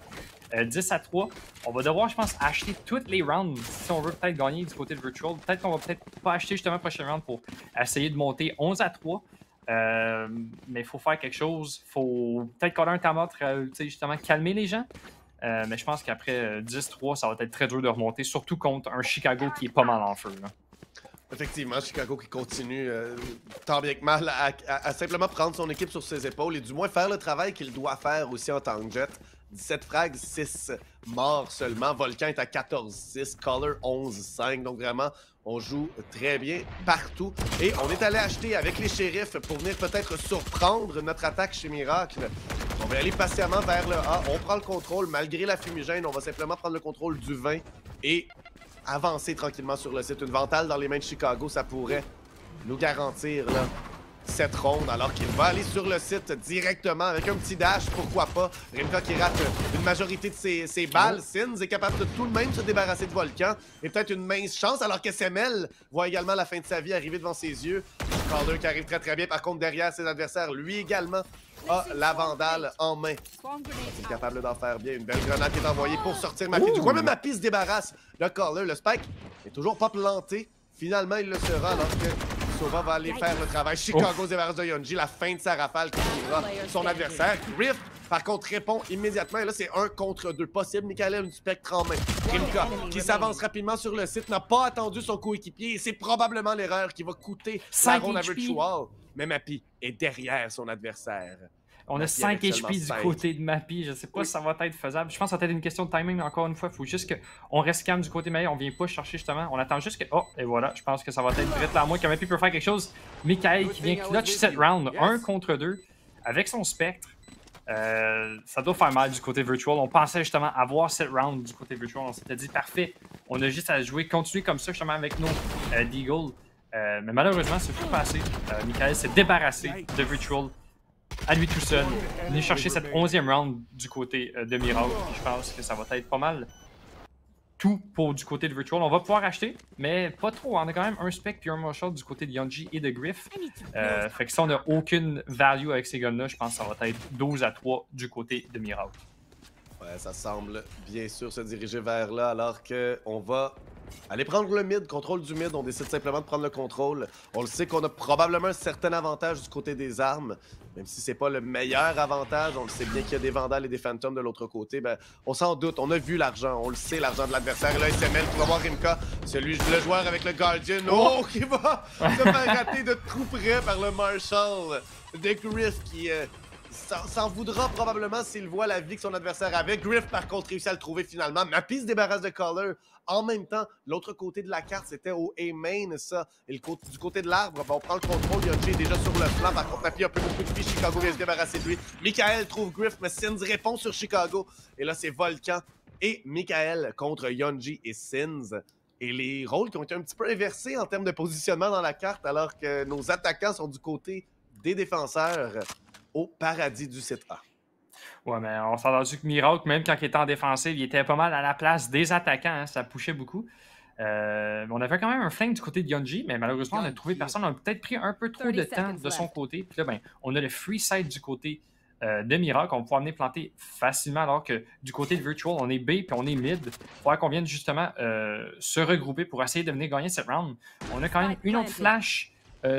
Speaker 2: 10-3. On va devoir, je pense, acheter toutes les rounds si on veut peut-être gagner du côté de Virtual. Peut-être qu'on va peut-être pas acheter justement le prochain round pour essayer de monter 11-3. Mais il faut faire quelque chose. Il faut peut-être coller un timeout pour justement calmer les gens. Mais je pense qu'après 10-3, ça va être très dur de remonter, surtout contre un Chicago qui est pas mal en feu. Là.
Speaker 1: Effectivement, Chicago qui continue tant bien que mal à simplement prendre son équipe sur ses épaules et du moins faire le travail qu'il doit faire aussi en tant que Jet. 17 frags, 6 morts seulement. Volcan est à 14-6, Color 11-5. Donc vraiment, on joue très bien partout. Et on est allé acheter avec les shérifs pour venir peut-être surprendre notre attaque chez Miracle. On va aller patiemment vers le A. On prend le contrôle malgré la fumigène. On va simplement prendre le contrôle du 20 et avancer tranquillement sur le site. Une ventale dans les mains de Chicago, ça pourrait nous garantir là, cette ronde, alors qu'il va aller sur le site directement avec un petit dash, pourquoi pas. Rimka qui rate une majorité de ses balles. Sins est capable de tout de même se débarrasser de Volcan. Et peut-être une mince chance, alors que SML voit également la fin de sa vie arriver devant ses yeux. Calder qui arrive très très bien. Par contre, derrière ses adversaires, lui également a la vandale en main. Il est capable d'en faire bien. Une belle grenade qui est envoyée pour sortir Mappy. Du coup, même Mappy se débarrasse de Calder. Le spike n'est toujours pas planté. Finalement, il le sera alors que Sova va aller faire le travail. Chicago se débarrasse de Yonji. La fin de sa rafale qui suivra son adversaire. Rift, par contre, répond immédiatement. Et là, c'est 1 contre 2 possible. Michael a une spectre en main. Rimka, qui s'avance rapidement sur le site, n'a pas attendu son coéquipier. Et c'est probablement l'erreur qui va coûter la ronde à Virtual. Mais Mappy est derrière son adversaire.
Speaker 2: On a 5 HP du côté de Mappy. Je sais pas si ça va être faisable. Je pense que ça va être une question de timing, mais encore une fois. Il faut juste qu'on reste calme du côté meilleur. On vient pas chercher justement. On attend juste que... Oh, et voilà. Je pense que ça va être direct là à moi que Mappy peut faire quelque chose. Michael qui vient clutch cette round. 1 contre 2 avec son spectre. Ça doit faire mal du côté Virtual. On pensait justement avoir cette round du côté Virtual. On s'était dit parfait. On a juste à jouer, continuer comme ça justement avec nos Deagle. Mais malheureusement, c'est plus passé. Michael s'est débarrassé de Virtual à lui tout seul. Venu chercher cette 11e round du côté de Miracle. Je pense que ça va être pas mal tout pour du côté de Virtual. On va pouvoir acheter, mais pas trop. On a quand même un spec puis un marshal du côté de Yonji et de Griff. Fait que si on n'a aucune value avec ces guns-là, je pense que ça va être 12-3 du côté de Miracle.
Speaker 1: Ouais, ça semble bien sûr se diriger vers là, alors qu'on va aller prendre le mid, contrôle du mid. On décide simplement de prendre le contrôle. On le sait qu'on a probablement un certain avantage du côté des armes, même si c'est pas le meilleur avantage. On le sait bien qu'il y a des Vandals et des Phantoms de l'autre côté. Ben, on s'en doute, on a vu l'argent, on le sait, l'argent de l'adversaire. Et là, SML qui va voir Rimka, le joueur avec le Guardian. Oh, qui va se faire rater de tout près par le Marshall de Griff qui... s'en voudra probablement s'il voit la vie que son adversaire avait. Griff, par contre, réussit à le trouver finalement. Mappy se débarrasse de Color. En même temps, l'autre côté de la carte, c'était au A-Main, ça. Et du côté de l'arbre, on prend le contrôle. Yonji est déjà sur le flanc. Par contre, Mappy a un peu beaucoup de vie. Chicago vient se débarrasser de lui. Michael trouve Griff, mais Sins répond sur Chicago. Et là, c'est Volcan et Michael contre Yonji et Sins. Et les rôles qui ont été un petit peu inversés en termes de positionnement dans la carte, alors que nos attaquants sont du côté des défenseurs au paradis du site A.
Speaker 2: Ouais, mais on s'est entendu que Miracle, même quand il était en défensive, il était pas mal à la place des attaquants. Hein, ça poussait beaucoup. On avait quand même un flank du côté de Yonji, mais malheureusement, on a trouvé personne. On a peut-être pris un peu trop de temps de son côté. Puis là, ben, on a le free side du côté de Miracle. On va pouvoir venir planter facilement, alors que du côté de Virtual, on est B puis on est mid. Il faudra qu'on vienne justement se regrouper pour essayer de venir gagner cette round. On a quand même une autre flash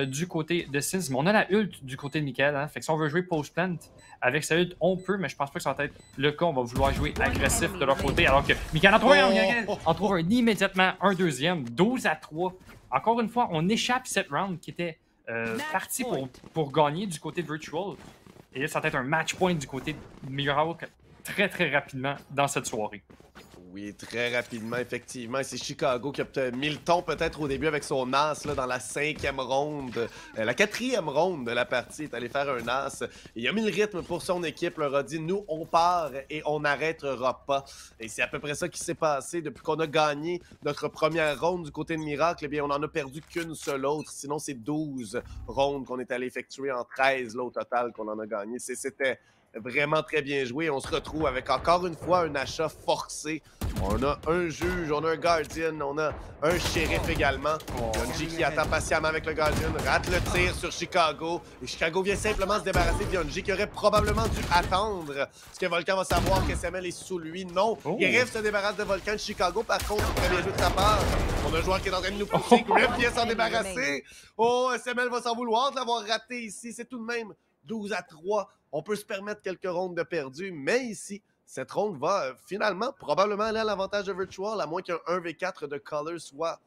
Speaker 2: du côté de Sins, mais on a la ult du côté de Michael. Hein. Fait que si on veut jouer post-plant avec sa ult, on peut, mais je pense pas que ça va être le cas. On va vouloir jouer agressif de leur côté, alors que Michael en trouve un immédiatement, un deuxième, 12-3. Encore une fois, on échappe cette round qui était partie pour gagner du côté de Virtual. Et là, ça va être un match point du côté de Miracle très très rapidement dans cette soirée.
Speaker 1: Oui, très rapidement, effectivement. C'est Chicago qui a mis le ton peut-être au début avec son as là, dans la 5e ronde. La 4e ronde de la partie est allé faire un as. Il a mis le rythme pour son équipe, leur a dit « Nous, on part et on n'arrêtera pas ». Et c'est à peu près ça qui s'est passé depuis qu'on a gagné notre première ronde du côté de Miracle. Eh bien, on n'en a perdu qu'une seule autre. Sinon, c'est 12 rondes qu'on est allé effectuer en 13 là, au total qu'on en a gagné. C'était vraiment très bien joué. On se retrouve avec encore une fois un achat forcé. On a un juge, on a un Guardian, on a un shérif également. Yonji qui attend patiemment avec le Guardian, rate le tir sur Chicago. Et Chicago vient simplement se débarrasser de Yonji qui aurait probablement dû attendre. Est-ce que Volcan va savoir que SML est sous lui? Non. Griff se débarrasse de Volcan de Chicago. Par contre, très bien joué de sa part. On a un joueur qui est en train de nous pousser. Griff vient s'en débarrasser. Oh, SML va s'en vouloir de l'avoir raté ici. C'est tout de même 12-3. On peut se permettre quelques rondes de perdu, mais ici, cette ronde va finalement probablement aller à l'avantage de Virtual, à moins qu'un 1v4 de Color soit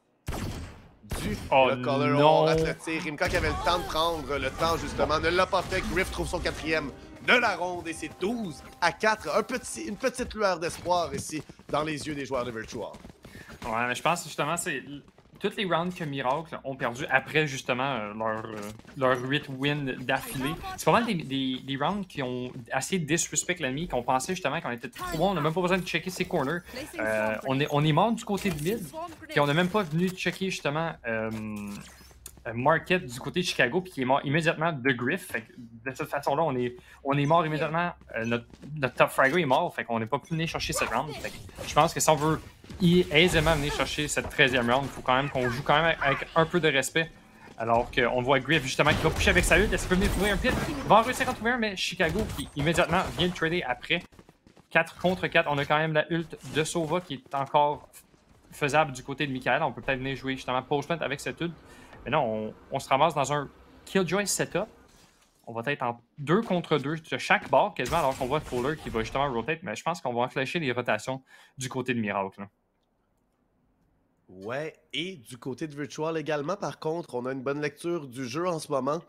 Speaker 1: dû. Le Color, on rate le tir. Rimka qui avait le temps de prendre le temps, justement, ne l'a pas fait. Griff trouve son 4e de la ronde et c'est 12-4. Une petite lueur d'espoir ici dans les yeux des joueurs de Virtual.
Speaker 2: Ouais, mais je pense justement, c'est toutes les rounds que Miracle ont perdu après justement leur 8 wins d'affilée. C'est pas mal des rounds qui ont assez disrespect l'ennemi, qu'on pensait justement qu'on était trop bon. On n'a même pas besoin de checker ses corners. On est mort du côté de mid, puis on n'a même pas venu checker justement Market du côté de Chicago, puis qui est mort immédiatement de Griff. Fait que de cette façon-là, on est mort immédiatement. Notre top fragger est mort, fait qu'on n'est pas pu venir chercher cette round. Fait que je pense que si on veut aisément venir chercher cette 13e round, il faut quand même qu'on joue quand même avec un peu de respect. Alors qu'on voit Griff justement qui va pusher avec sa ult, est-ce qu'il peut venir trouver un pit? Il va en réussir à trouver un, mais Chicago qui immédiatement vient de trader après. 4 contre 4, on a quand même la ult de Sova qui est encore faisable du côté de Michael. On peut peut-être venir jouer justement post-plant avec cette ult. Mais non, on se ramasse dans un Killjoy setup. On va être en 2 contre 2 de chaque bord quasiment, alors qu'on voit Fuller qui va justement rotate. Mais je pense qu'on va flasher les rotations du côté de Miracle. Là.
Speaker 1: Ouais, et du côté de Virtual également, par contre, on a une bonne lecture du jeu en ce moment.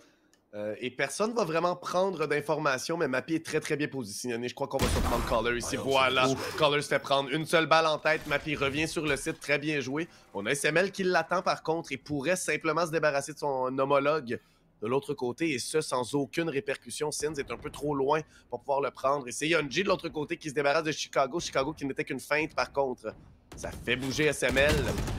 Speaker 1: Et personne ne va vraiment prendre d'informations, mais Mappy est très très bien positionné. Je crois qu'on va surprendre Color ici. Voilà, Color se fait prendre une seule balle en tête. Mappy revient sur le site, très bien joué. On a SML qui l'attend par contre et pourrait simplement se débarrasser de son homologue de l'autre côté, et ce, sans aucune répercussion. Sins est un peu trop loin pour pouvoir le prendre. Et c'est Yonji de l'autre côté qui se débarrasse de Chicago. Chicago qui n'était qu'une feinte par contre. Ça fait bouger SML.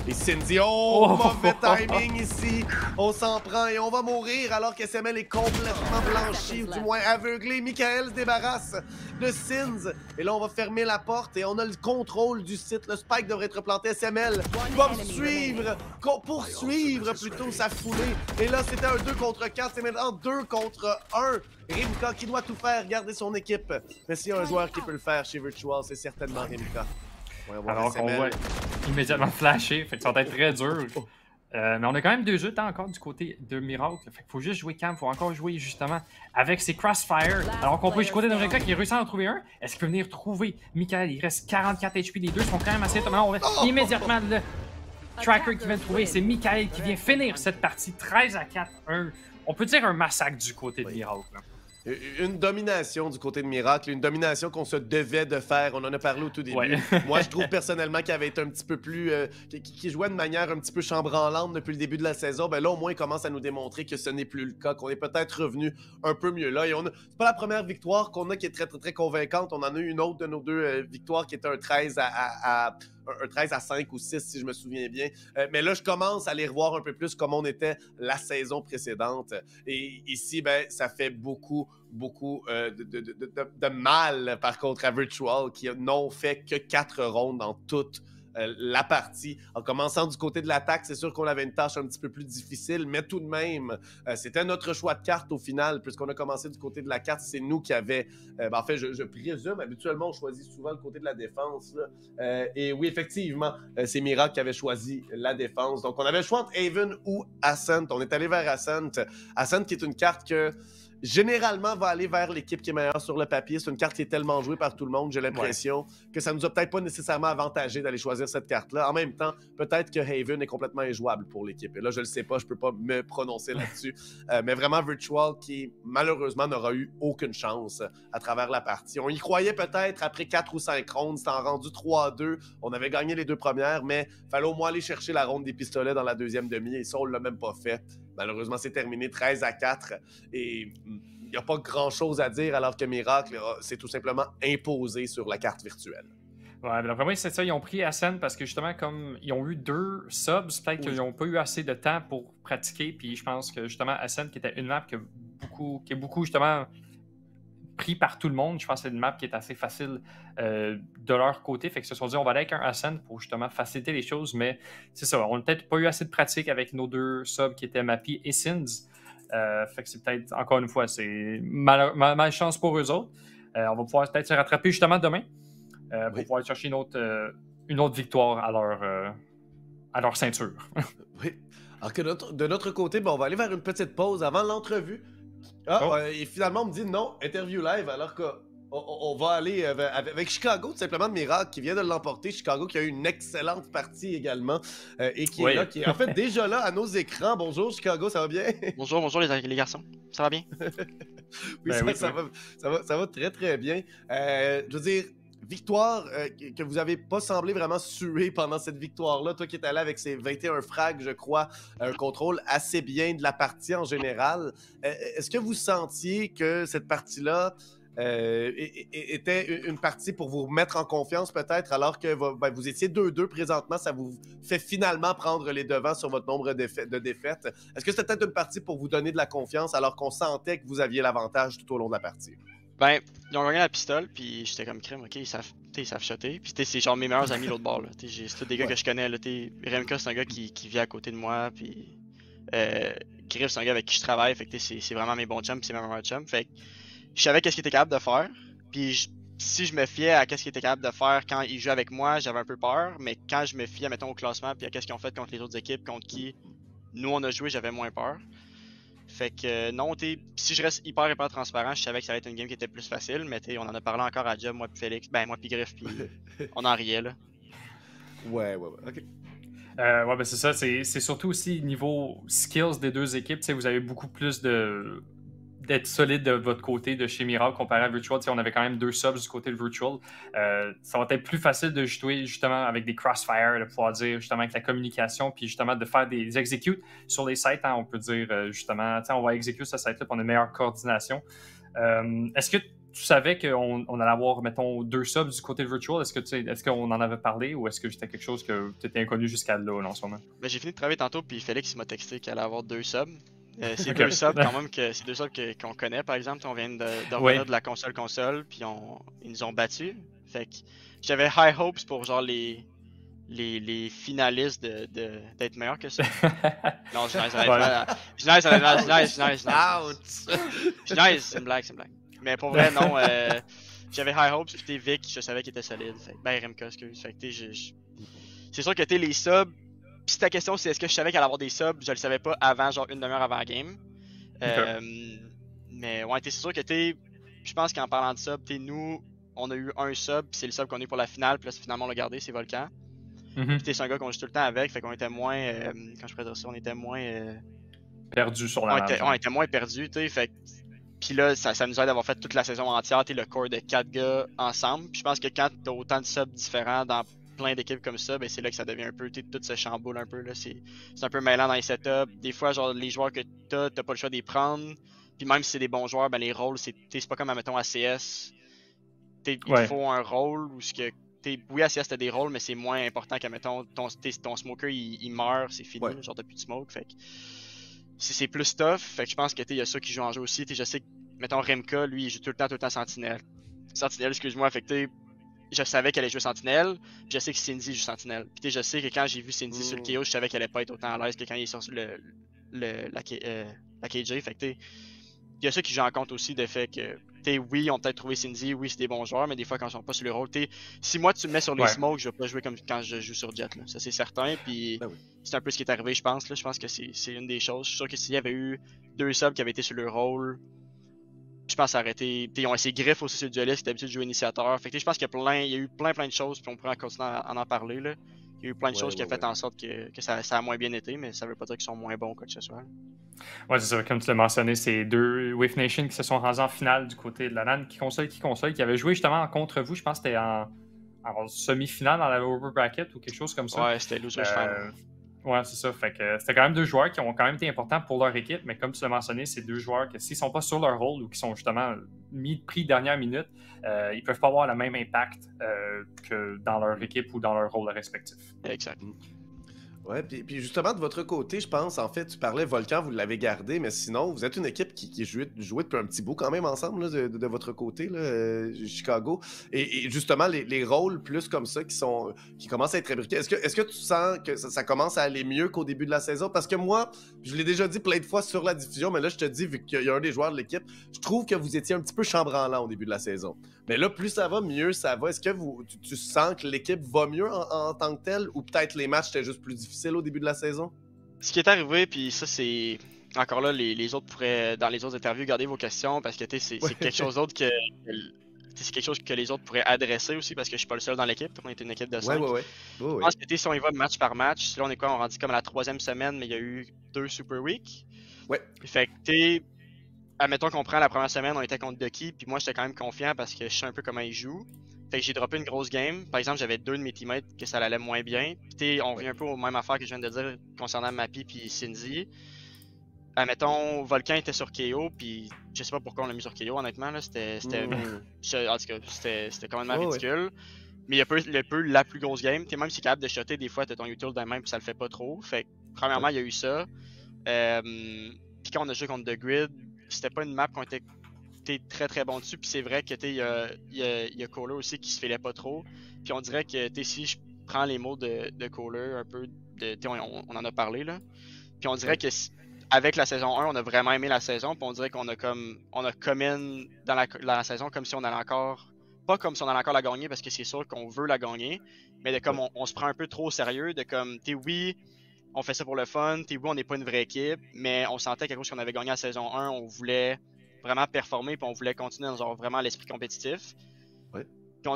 Speaker 1: Et Cindy, mauvais timing ici. On s'en prend et on va mourir alors que SML est complètement blanchi, ou du moins aveuglé. Michael se débarrasse de Sins. Et là, on va fermer la porte et on a le contrôle du site. Le Spike devrait être planté. SML va poursuivre plutôt sa foulée. Et là, c'était un 2 contre 4. C'est maintenant 2 contre 1. Rimka qui doit tout faire, garder son équipe. Mais s'il y a un joueur qui peut le faire chez Virtual, c'est certainement Rimka.
Speaker 2: Alors qu'on voit immédiatement flasher, fait que ça va être très dur. Mais on a quand même 2 jeux encore du côté de Miracle. Fait qu'il faut juste jouer calme, il faut encore jouer justement avec ses Crossfire. Alors qu'on peut du côté de Rimka qui réussit à en trouver un. Est-ce qu'il peut venir trouver Michael? Il reste 44 HP, les deux sont quand même assez étonnants. On va immédiatement le tracker qui vient de trouver. C'est Michael qui vient finir cette partie 13-4. On peut dire un massacre du côté de Miracle.
Speaker 1: Une domination du côté de Miracle, une domination qu'on se devait de faire. On en a parlé au tout début.
Speaker 2: Ouais.
Speaker 1: Moi, je trouve personnellement qu'il avait été un petit peu plus... qui jouait de manière un petit peu chambranlante depuis le début de la saison. Ben là, au moins, il commence à nous démontrer que ce n'est plus le cas, qu'on est peut-être revenu un peu mieux là. Et c'est pas la première victoire qu'on a qui est très, très, très convaincante. On en a eu une autre de nos 2 victoires qui était un 13 à 5 ou 6, si je me souviens bien. Mais là, je commence à les revoir un peu plus comme on était la saison précédente. Et ici, ben, ça fait beaucoup de mal, par contre, à Virtual, qui n'ont fait que 4 rondes dans toute la partie. En commençant du côté de l'attaque, c'est sûr qu'on avait une tâche un petit peu plus difficile, mais tout de même, c'était notre choix de carte au final, puisqu'on a commencé du côté de la carte. C'est nous qui avions... en fait, je présume, habituellement, on choisit souvent le côté de la défense. Et oui, effectivement, c'est Miracle qui avait choisi la défense. Donc, on avait le choix entre Haven ou Ascent. On est allé vers Ascent. Ascent qui est une carte que... généralement, va aller vers l'équipe qui est meilleure sur le papier. C'est une carte qui est tellement jouée par tout le monde, j'ai l'impression que ça nous a peut-être pas nécessairement avantagé d'aller choisir cette carte-là. En même temps, peut-être que Haven est complètement injouable pour l'équipe. Et là, je le sais pas, je peux pas me prononcer là-dessus. Mais vraiment, Virtual qui, malheureusement, n'aura eu aucune chance à travers la partie. On y croyait peut-être après 4 ou 5 rondes. C'était en rendu 3-2. On avait gagné les 2 premières, mais il fallait au moins aller chercher la ronde des pistolets dans la deuxième demi. Et ça, on l'a même pas fait. Malheureusement, c'est terminé 13-4 et il n'y a pas grand-chose à dire alors que Miracle s'est tout simplement imposé sur la carte virtuelle.
Speaker 2: Ouais, donc vraiment, c'est ça, ils ont pris Ascent parce que justement, comme ils ont eu 2 subs, peut-être qu'ils n'ont pas eu assez de temps pour pratiquer, puis je pense que justement, Ascent qui était une map qui est beaucoup justement pris par tout le monde, je pense que c'est une map qui est assez facile de leur côté, fait que se sont dit on va aller avec un Ascent pour justement faciliter les choses, mais c'est ça, on n'a peut-être pas eu assez de pratique avec nos 2 subs qui étaient Mappy et Sins, fait que c'est peut-être, encore une fois, c'est malchance pour eux autres. On va pouvoir peut-être se rattraper justement demain pour pouvoir chercher une autre victoire à leur ceinture.
Speaker 1: Oui. Alors que de notre côté, on va aller vers une petite pause avant l'entrevue. Et finalement, on me dit non, interview live, alors qu'on va aller avec Chicago, tout simplement, de Miracle, qui vient de l'emporter. Chicago qui a eu une excellente partie également et qui est là, qui est en fait déjà là à nos écrans. Bonjour Chicago, ça va bien?
Speaker 3: Bonjour les garçons, ça va bien?
Speaker 1: Oui, ça va très très bien. Je veux dire, victoire que vous n'avez pas semblé vraiment suer pendant cette victoire-là. Toi qui es allé avec ces 21 frags, je crois, un contrôle assez bien de la partie en général. Est-ce que vous sentiez que cette partie-là était une partie pour vous mettre en confiance peut-être, alors que vous étiez 2-2 présentement, ça vous fait finalement prendre les devants sur votre nombre de défaites. Est-ce que c'était peut-être une partie pour vous donner de la confiance alors qu'on sentait que vous aviez l'avantage tout au long de la partie?
Speaker 3: Ben, ils ont gagné la pistole, puis j'étais comme crème, ok, ils savent shotter. Puis c'est genre mes meilleurs amis l'autre bord, là. C'est tous des gars que je connais, là. Remka, c'est un gars qui vit à côté de moi, puis Griff, c'est un gars avec qui je travaille, fait que c'est vraiment mes bons chums, puis c'est mes meilleurs chums. Fait que je savais qu'est-ce qu'il était capable de faire, puis si je me fiais à qu'est-ce qu'il était capable de faire quand il jouait avec moi, j'avais un peu peur, mais quand je me fiais, mettons, au classement, puis à qu'est-ce qu'ils ont fait contre les autres équipes, contre qui nous on a joué, j'avais moins peur. Fait que non, si je reste hyper transparent, je savais que ça allait être une game qui était plus facile, mais on en a parlé encore à Job, moi puis Félix, moi puis Griff, puis on en riait là.
Speaker 1: Ouais, ok.
Speaker 2: Ben c'est ça, c'est surtout aussi niveau skills des 2 équipes, vous avez beaucoup plus d'être solide de votre côté de chez Miracle comparé à Virtual. On avait quand même 2 subs du côté de Virtual. Ça va être plus facile de jouer justement avec des crossfire, de pouvoir dire justement avec la communication, puis justement de faire des executes sur les sites. On peut dire justement, on va exécuter ce site-là pour une meilleure coordination. Est-ce que tu tu savais qu'on allait avoir, mettons, 2 subs du côté de Virtual? Est-ce qu'on en avait parlé ou est-ce que c'était quelque chose que tu étais inconnu jusqu'à là, en ce moment?
Speaker 3: Ben, j'ai fini de travailler tantôt, puis Félix m'a texté qu'il allait avoir 2 subs. C'est
Speaker 2: Ok.
Speaker 3: 2 subs quand même, c'est 2 subs qu'on connaît par exemple. On vient de revenir de la console, puis ils nous ont battus. Fait que j'avais high hopes pour genre les finalistes d'être meilleurs que ça. Non, je nice, je nice, c'est une blague. Mais pour vrai, non, j'avais high hopes, puis Vic, je savais qu'il était solide. Fait que, ben, RMK, excuse. Fait que c'est sûr que les subs. Puis si ta question c'est est-ce que je savais qu'elle allait avoir des subs, je le savais pas avant, genre une demi-heure avant la game. Mais ouais, c'est sûr que je pense qu'en parlant de sub, nous, on a eu un sub, puis c'est le sub qu'on a eu pour la finale, puis là, finalement on l'a gardé, c'est Volcan. Puis c'est un gars qu'on joue tout le temps avec, fait qu'on était moins, quand je pourrais dire ça, on était moins
Speaker 2: perdu sur la map.
Speaker 3: On était moins perdu, tu sais, fait. Puis là, ça nous aide d'avoir fait toute la saison entière, le core de 4 gars ensemble. Puis je pense que quand t'as autant de subs différents dans plein d'équipes comme ça, ben c'est là que ça devient un peu, tout se chamboule un peu, là. C'est un peu mêlant dans les setups. Des fois, genre, les joueurs que t'as pas le choix de les prendre. Puis même si c'est des bons joueurs, ben les rôles, c'est pas comme, mettons, ACS. Il te faut un rôle où ce que. Oui, ACS t'as des rôles, mais c'est moins important que, mettons, ton smoker, il meurt, c'est fini, genre t'as plus de smoke, fait que c'est plus tough, fait que je pense que il y a ça qui joue en jeu aussi. Je sais que, mettons, Remka, lui, il joue tout le temps Sentinelle. Sentinelle, excuse-moi, fait que je savais qu'elle allait jouer Sentinelle, puis je sais que Cindy joue Sentinelle. Puis je sais que quand j'ai vu Cindy sur le KO, je savais qu'elle allait pas être autant à l'aise que quand il est sur la KJ, fait que il y a ça qui joue en compte aussi, de fait que, oui, on peut peut-être trouvé Cindy, oui, c'est des bons joueurs, mais des fois, quand ils sont pas sur le rôle, si moi, tu me mets sur les smokes, je vais pas jouer comme quand je joue sur Jet, là. Ça, c'est certain, puis c'est un peu ce qui est arrivé, je pense, là. Je pense que c'est une des choses. Je suis sûr que s'il y avait eu 2 subs qui avaient été sur le rôle, je pense arrêter. Ils ont essayé Griff aussi sur le dueliste, qui d'habitude joue initiateur. Fait que je pense qu'il y a eu plein de choses, puis on pourrait continuer à en parler, là. Il y a eu plein de choses qui ont fait en sorte que ça a moins bien été, mais ça veut pas dire qu'ils sont moins bons, quoi que ce soit.
Speaker 2: Ouais, c'est ça. Comme tu l'as mentionné, c'est 2 Wave Nation qui se sont rendus en finale du côté de la LAN, qui avait joué justement contre vous. Je pense que c'était en semi-finale dans la lower bracket ou quelque chose comme ça.
Speaker 3: Ouais, c'était loser final.
Speaker 2: Ouais, c'est ça. Fait que c'était quand même 2 joueurs qui ont quand même été importants pour leur équipe, mais comme tu l'as mentionné, c'est 2 joueurs que s'ils sont pas sur leur rôle ou qui sont justement pris dernière minute, ils peuvent pas avoir le même impact que dans leur équipe ou dans leur rôle respectif.
Speaker 3: Exact.
Speaker 1: Ouais, puis justement, de votre côté, je pense, en fait, tu parlais Volcan, vous l'avez gardé, mais sinon, vous êtes une équipe qui jouait depuis un petit bout quand même ensemble, là, de votre côté, là, Chicago. Et justement, les rôles plus comme ça qui commencent à être imbriqués, est-ce que tu sens que ça commence à aller mieux qu'au début de la saison? Parce que moi, je l'ai déjà dit plein de fois sur la diffusion, mais là, je te dis, vu qu'il y a un des joueurs de l'équipe, je trouve que vous étiez un petit peu chambranlant au début de la saison. Mais là, plus ça va, mieux ça va. Est-ce que tu sens que l'équipe va mieux en tant que telle, ou peut-être les matchs étaient juste plus difficiles au début de la saison?
Speaker 3: Ce qui est arrivé, puis ça, c'est. Encore là, les autres pourraient, dans les autres interviews, garder vos questions, parce que c'est quelque chose d'autre que. C'est quelque chose que les autres pourraient adresser aussi, parce que je suis pas le seul dans l'équipe. On est une équipe de 5. Je pense que si on y va match par match, là, on est quoi? On rendit comme à la 3e semaine, mais il y a eu 2 Super Week.
Speaker 1: Ouais.
Speaker 3: Fait que admettons qu'on prend la première semaine, on était contre Ducky, puis moi j'étais quand même confiant parce que je sais un peu comment il joue. Fait que j'ai droppé une grosse game. Par exemple, j'avais 2 de mes teammates que ça allait moins bien. Puis on revient un peu aux mêmes affaires que je viens de dire concernant Mappy puis Cindy. Admettons, Volcan était sur KO, puis je sais pas pourquoi on l'a mis sur KO, honnêtement. Là, c'était en tout cas, c'était quand même ridicule. Mais il y a peu la plus grosse game. T'es même si capable de shotter, des fois, t'as ton util d'un même, puis ça le fait pas trop. Fait que, premièrement, il y a eu ça. Puis quand on a joué contre The Grid, c'était pas une map qu'on était très très bon dessus. Puis c'est vrai que il y a Kohler aussi qui se filait pas trop. Puis on dirait que si je prends les mots de Kohler un peu, on en a parlé là. Puis on dirait que avec la saison 1, on a vraiment aimé la saison. Puis on dirait qu'on a come in dans la saison comme si on allait encore. Pas comme si on allait encore la gagner parce que c'est sûr qu'on veut la gagner. Mais de comme on se prend un peu trop au sérieux. De comme, oui, on fait ça pour le fun. Oui, on n'est pas une vraie équipe. Mais on sentait quelque chose qu'on avait gagné la saison 1. On voulait vraiment performer. Puis on voulait continuer dans genre vraiment l'esprit compétitif.
Speaker 1: Ouais.
Speaker 3: Puis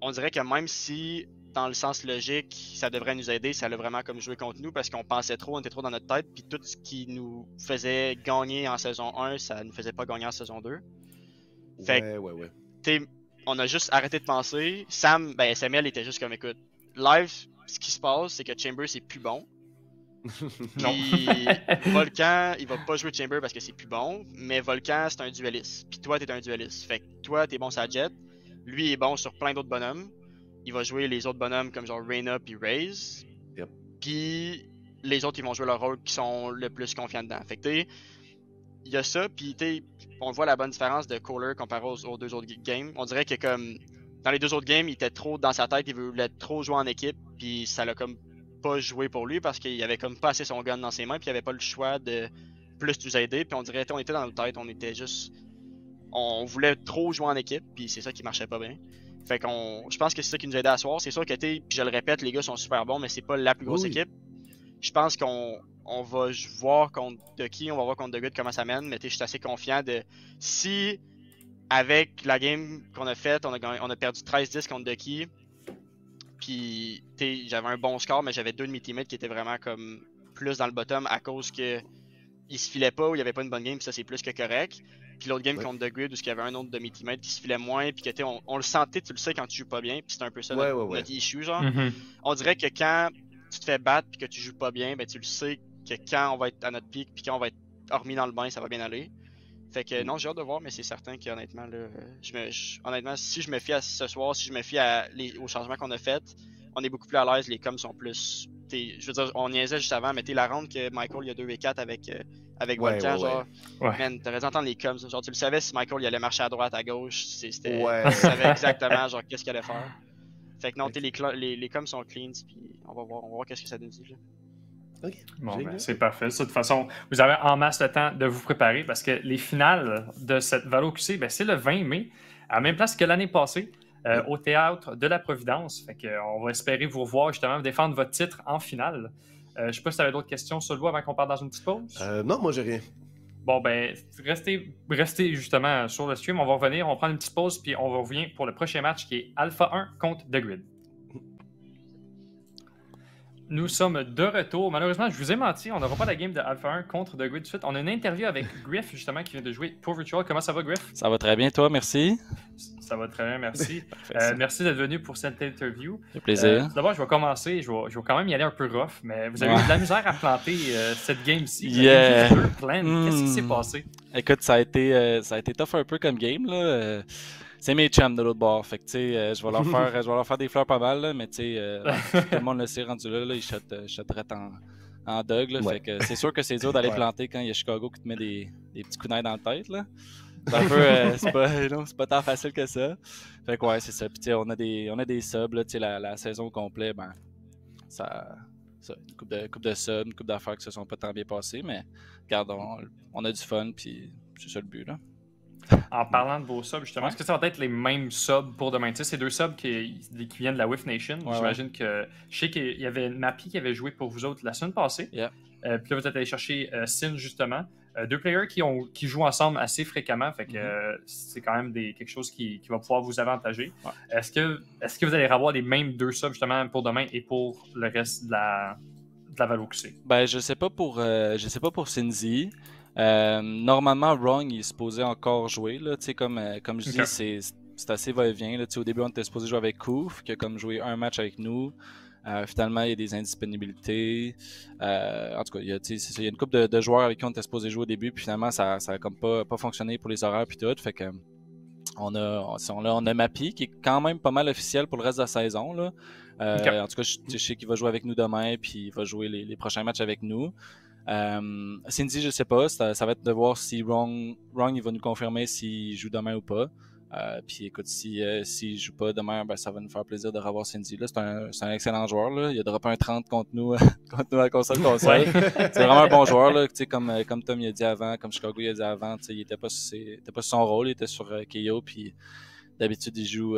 Speaker 3: on dirait que même si dans le sens logique, ça devrait nous aider, ça l'a vraiment comme joué contre nous parce qu'on pensait trop, on était trop dans notre tête, puis tout ce qui nous faisait gagner en saison 1, ça nous faisait pas gagner en saison 2. Fait on a juste arrêté de penser. SML était juste comme, écoute, live, ce qui se passe, c'est que Chambers est plus bon.
Speaker 2: Non.
Speaker 3: Puis Volcan, il va pas jouer Chamber parce que c'est plus bon, mais Volcan, c'est un dueliste. Puis toi, t'es un dueliste. Fait que toi, t'es bon sur la Jet. Lui est bon sur plein d'autres bonhommes. Il va jouer les autres bonhommes comme genre Reyna puis Raze.
Speaker 1: Yep.
Speaker 3: Puis les autres, ils vont jouer leur rôle qui sont le plus confiants dedans. Fait que t'sais, il y a ça, puis on voit la bonne différence de Kohler comparé aux deux autres games. On dirait que comme dans les deux autres games, il était trop dans sa tête, il voulait trop jouer en équipe, puis ça l'a comme pas joué pour lui parce qu'il avait comme pas assez son gun dans ses mains, puis il avait pas le choix de plus nous aider, puis on dirait on était dans notre tête, on était juste on voulait trop jouer en équipe, puis c'est ça qui marchait pas bien. Fait je pense que c'est ça qui nous a aidé à soir. C'est sûr que puis je le répète, les gars sont super bons, mais c'est pas la plus grosse équipe. Je pense qu'on va voir contre de qui, on va voir contre The Good comment ça mène, mais je suis assez confiant de si avec la game qu'on a faite, on a perdu 13-10 contre Ducky. Puis j'avais un bon score, mais j'avais deux de mes teammates qui étaient vraiment comme plus dans le bottom à cause que ils se filaient pas ou il y avait pas une bonne game, puis ça c'est plus que correct. Puis l'autre game contre The Grid où il y avait un autre de mes teammates qui se filait moins, puis que on le sentait, tu le sais quand tu joues pas bien, puis c'est un peu ça notre issue genre. On dirait que quand tu te fais battre puis que tu joues pas bien, ben tu le sais que quand on va être à notre pic puis quand on va être hormis dans le bain, ça va bien aller. Fait que non, j'ai hâte de voir, mais c'est certain qu'honnêtement, là, honnêtement, si je me fie à ce soir, si je me fie aux changements qu'on a fait, on est beaucoup plus à l'aise, les coms sont plus. Je veux dire, on niaisait juste avant, mais la ronde que Michael il y a 2v4 avec Volcan, genre, man, t'aurais dû entendre les coms, genre tu le savais si Michael il allait marcher à droite, à gauche, tu savais exactement genre qu'est-ce qu'il allait faire. Fait que non, les coms sont clean, puis on va voir qu'est-ce que ça nous dit là.
Speaker 1: Okay.
Speaker 2: Bon, ben, c'est parfait. De toute façon, vous avez en masse le temps de vous préparer parce que les finales de cette Valo QC, ben, c'est le 20 mai, à la même place que l'année passée, au Théâtre de la Providence. Fait que, on va espérer vous revoir justement défendre votre titre en finale. Je sais pas si tu avais d'autres questions sur le avant qu'on parte dans une petite pause.
Speaker 1: Non, moi j'ai rien.
Speaker 2: Bon, ben, restez justement sur le stream. On va revenir, on prend une petite pause, puis on revient pour le prochain match qui est Alpha 1 contre The Grid. Nous sommes de retour. Malheureusement, je vous ai menti, on n'aura pas la game de Alpha 1 contre The Grid tout de suite. On a une interview avec Griff, justement, qui vient de jouer pour Virtual. Comment ça va, Griff?
Speaker 4: Ça va très bien, toi, merci.
Speaker 2: Ça va très bien, merci. Merci d'être venu pour cette interview.
Speaker 4: C'est plaisir.
Speaker 2: D'abord, je vais commencer. Je vais quand même y aller un peu rough, mais vous avez eu de la misère à planter cette game-ci. Qu'est-ce qui s'est passé?
Speaker 4: Écoute, ça a été tough un peu comme game, là. C'est mes chums de l'autre bord, fait que tu sais, je vais leur faire des fleurs pas mal, là, mais tu sais, tout le monde le sait rendu là, ils shotteraient en dog, là, fait que c'est sûr que c'est dur d'aller planter quand il y a Chicago qui te met des petits coups d'ail dans la tête, là. C'est un peu, c'est pas tant facile que ça. Fait que ouais, c'est ça. Puis tu sais, on a des subs, là, tu sais, la saison au complet, ben, une coupe de subs, une coupe d'affaires qui se sont pas tant bien passées, mais regarde, on a du fun, puis c'est ça le but, là.
Speaker 2: En parlant de vos subs, justement, est-ce que ça va être les mêmes subs pour demain? Tu sais, c'est deux subs qui viennent de la WIF Nation. J'imagine que je sais qu'il y avait Mappy qui avait joué pour vous autres la semaine passée.
Speaker 4: Yeah.
Speaker 2: Puis là, vous êtes allé chercher Sin, justement. Deux players qui jouent ensemble assez fréquemment. Fait que c'est quand même quelque chose qui va pouvoir vous avantager. Ouais. Est-ce que vous allez avoir les mêmes deux subs, justement, pour demain et pour le reste de la Valo QC?
Speaker 4: Ben, je sais pas pour Cindy. Normalement, Wrong il est supposé encore jouer. Là, comme je dis, c'est assez va-et-vient. Là, au début, on était supposé jouer avec Koof, qui a comme joué un match avec nous. Finalement, il y a des indisponibilités. En tout cas, il y a une couple de joueurs avec qui on était supposé jouer au début, puis finalement, ça a comme pas fonctionné pour les horaires puis tout. Fait que on a Mappy, qui est quand même pas mal officiel pour le reste de la saison. Là. En tout cas, je sais qu'il va jouer avec nous demain, puis il va jouer les prochains matchs avec nous. Cindy, je sais pas, ça va être de voir si Wrong il va nous confirmer s'il joue demain ou pas. Puis écoute, s'il joue pas demain, ben, ça va nous faire plaisir de revoir Cindy. Là, c'est un excellent joueur. Là. Il a droppé un 30 contre nous à la console. C'est vraiment un bon joueur. Là, comme Tom il a dit avant, comme Chicago il a dit avant, il était pas sur son rôle, il était sur KO. Puis d'habitude, il joue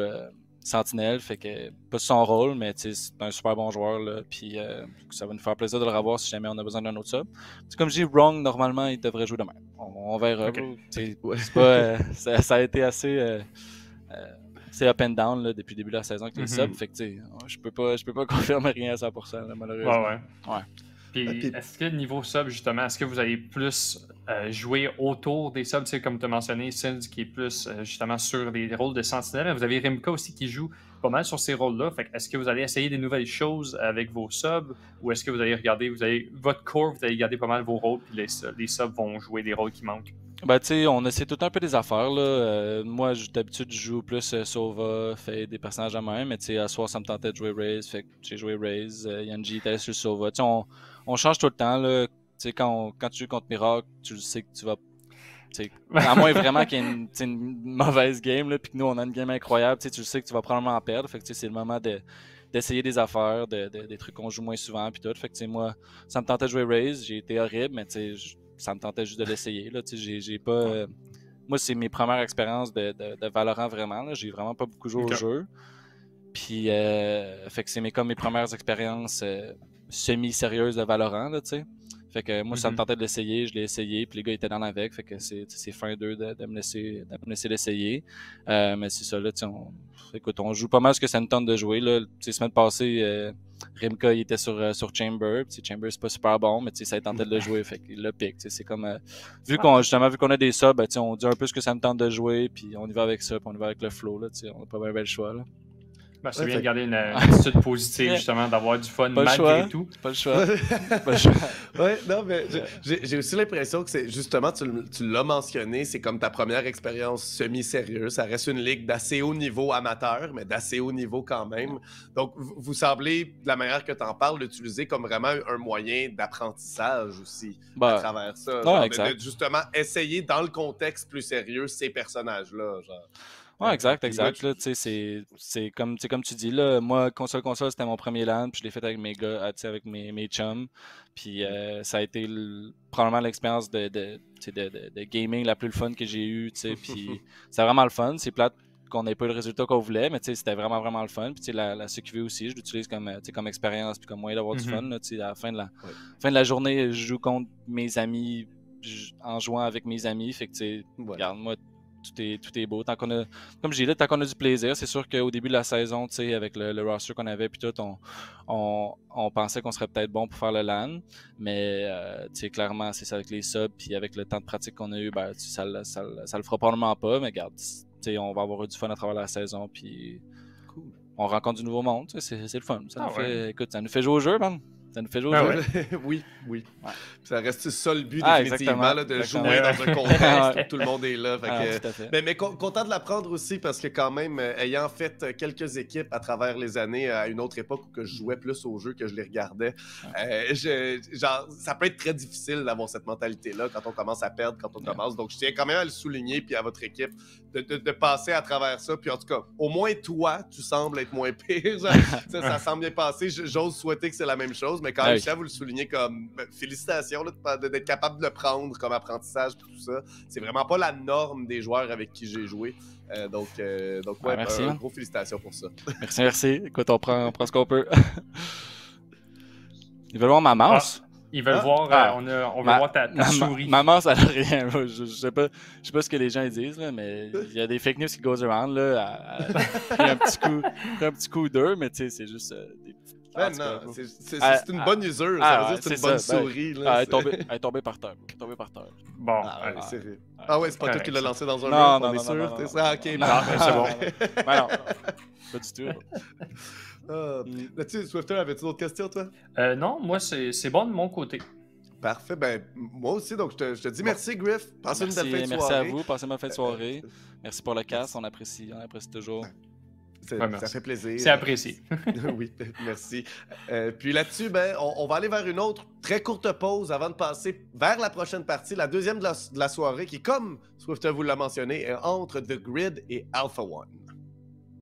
Speaker 4: Sentinelle, fait que pas son rôle, mais c'est un super bon joueur, là, puis ça va nous faire plaisir de le revoir si jamais on a besoin d'un autre sub. Comme je dis, Wrong, normalement, il devrait jouer demain. On verra. Okay. C'est pas, ça a été assez up and down là, depuis le début de la saison avec les subs, fait que je peux pas confirmer rien à 100%, là, malheureusement.
Speaker 2: Ouais. Puis, est-ce que niveau sub, justement, est-ce que vous allez plus jouer autour des subs, tu sais, comme tu as mentionné, Sins qui est plus justement sur les rôles de sentinelle. Vous avez Rimka aussi qui joue pas mal sur ces rôles-là. Fait que est-ce que vous allez essayer des nouvelles choses avec vos subs ou est-ce que vous allez regarder, votre core, vous allez garder pas mal vos rôles, puis les subs vont jouer des rôles qui manquent?
Speaker 4: Ben, tu sais, on essaie tout un peu des affaires, là. Moi, d'habitude, je joue plus Sova, fait des personnages à même, mais tu sais, à soir, ça me tentait de jouer Raze, fait que j'ai joué Raze, Yanji était sur Sova. Tu sais, on change tout le temps, là. Tu sais, quand tu joues contre Miracle, tu sais que tu vas. À moins vraiment qu'il y ait une mauvaise game, là, puis que nous, on a une game incroyable, tu sais que tu vas probablement perdre. Fait que c'est le moment d'essayer des affaires, des trucs qu'on joue moins souvent, puis tout. Fait que moi, ça me tentait de jouer Raze, j'ai été horrible, mais tu sais, ça me tentait juste de l'essayer. Là, j'ai pas. Moi, c'est mes premières expériences de Valorant vraiment. Là. J'ai vraiment pas beaucoup joué au jeu. Puis, fait que c'est comme mes premières expériences semi-sérieuses de Valorant, là, tu sais. Fait que moi, ça me tentait de l'essayer, je l'ai essayé, puis les gars étaient dans avec, fait que c'est fin d'eux de me laisser l'essayer. Mais c'est ça, là, écoute, on joue pas mal ce que ça nous tente de jouer, là. Semaine passée, Rimka, il était sur Chamber, puis Chamber, c'est pas super bon, mais ça tentait de le jouer, fait qu'il le pique, c'est comme... vu qu'on a des subs, ben, on dit un peu ce que ça me tente de jouer, puis on y va avec ça, puis on y va avec le flow, là, on n'a pas bien le choix, là.
Speaker 2: Ben, c'est bien de garder une attitude positive, justement, d'avoir du fun malgré tout.
Speaker 4: Pas le choix.
Speaker 1: Ouais, non, mais j'ai aussi l'impression que c'est justement, tu l'as mentionné, c'est comme ta première expérience semi-sérieuse. Ça reste une ligue d'assez haut niveau amateur, mais d'assez haut niveau quand même. Donc, vous semblez, de la manière que tu en parles, l'utiliser comme vraiment un moyen d'apprentissage aussi à travers ça. Genre, de justement, essayer dans le contexte plus sérieux ces personnages-là. Genre.
Speaker 4: Ouais, exact. Là, c'est comme tu dis, là, moi, console, c'était mon premier LAN, puis je l'ai fait avec mes gars, avec mes chums. Puis ça a été probablement l'expérience de gaming la plus fun que j'ai eue, puis c'est vraiment le fun. C'est plate qu'on n'ait pas eu le résultat qu'on voulait, mais c'était vraiment, vraiment le fun. Puis la CQV aussi, je l'utilise comme expérience, puis comme moyen d'avoir du fun. Là, à la fin de la journée, je joue contre mes amis, en jouant avec mes amis. Fait que, regarde, moi, tout est beau. Comme j'ai dit, tant qu'on a du plaisir, c'est sûr qu'au début de la saison, avec le roster qu'on avait, puis tout, on pensait qu'on serait peut-être bon pour faire le LAN, mais clairement, c'est ça avec les subs, puis avec le temps de pratique qu'on a eu, ben, ça le fera probablement pas, mais regarde, on va avoir du fun à travers la saison, puis on rencontre du nouveau monde, c'est le fun. Écoute, ça nous fait jouer au jeu, man. Ça nous fait jouer au jeu.
Speaker 1: Oui. Ouais. Ça reste ça le but, définitivement, là, de jouer dans un contexte où tout le monde est là. Fait que,
Speaker 4: tout à fait.
Speaker 1: Mais content de l'apprendre aussi parce que quand même, ayant fait quelques équipes à travers les années, à une autre époque où que je jouais plus au jeu que je les regardais, genre, ça peut être très difficile d'avoir cette mentalité-là quand on commence à perdre, quand on commence. Donc, je tiens quand même à le souligner, puis à votre équipe, de passer à travers ça. Puis en tout cas, au moins toi, tu sembles être moins pire. Ça semble bien passer. J'ose souhaiter que c'est la même chose. Mais quand même, je tiens à vous le souligner comme félicitations d'être capable de le prendre comme apprentissage et tout ça. C'est vraiment pas la norme des joueurs avec qui j'ai joué. Donc ouais,
Speaker 4: merci,
Speaker 1: gros félicitations pour ça.
Speaker 4: Merci. Écoute, on prend ce qu'on peut. Ils veulent voir ma mouse.
Speaker 2: Ils veulent voir, on veut voir ta souris.
Speaker 4: Ma mouse, elle a rien. Je sais pas ce que les gens disent, là, mais il y a des fake news qui goes around. Là, il y a un petit coup d'eux, mais tu sais, c'est juste des petits.
Speaker 1: Non, c'est une bonne usure, ça veut dire que c'est une bonne souris. Là,
Speaker 4: elle est tombée par terre.
Speaker 2: Bon,
Speaker 1: sérieux. Ouais, c'est pas toi qui l'as lancé dans un
Speaker 4: jeu,
Speaker 1: on est sûr?
Speaker 4: Non,
Speaker 1: ça, ok,
Speaker 4: c'est bon. Non, pas du tout.
Speaker 1: Là-dessus, Swifter, avais-tu d'autres questions, toi?
Speaker 2: Non, moi, c'est bon de mon côté.
Speaker 1: Parfait, ben moi aussi, donc je te dis merci, Griff. Passez une belle fin de soirée.
Speaker 4: Merci à vous, passez une bonne fin de soirée. Merci pour le cast, on apprécie toujours.
Speaker 1: Ça fait plaisir.
Speaker 2: C'est apprécié.
Speaker 1: Oui, merci. Puis là-dessus, ben, on va aller vers une autre très courte pause avant de passer vers la prochaine partie, la deuxième de la soirée, qui, comme Swifter vous l'a mentionné, est entre The Grid et Alpha One.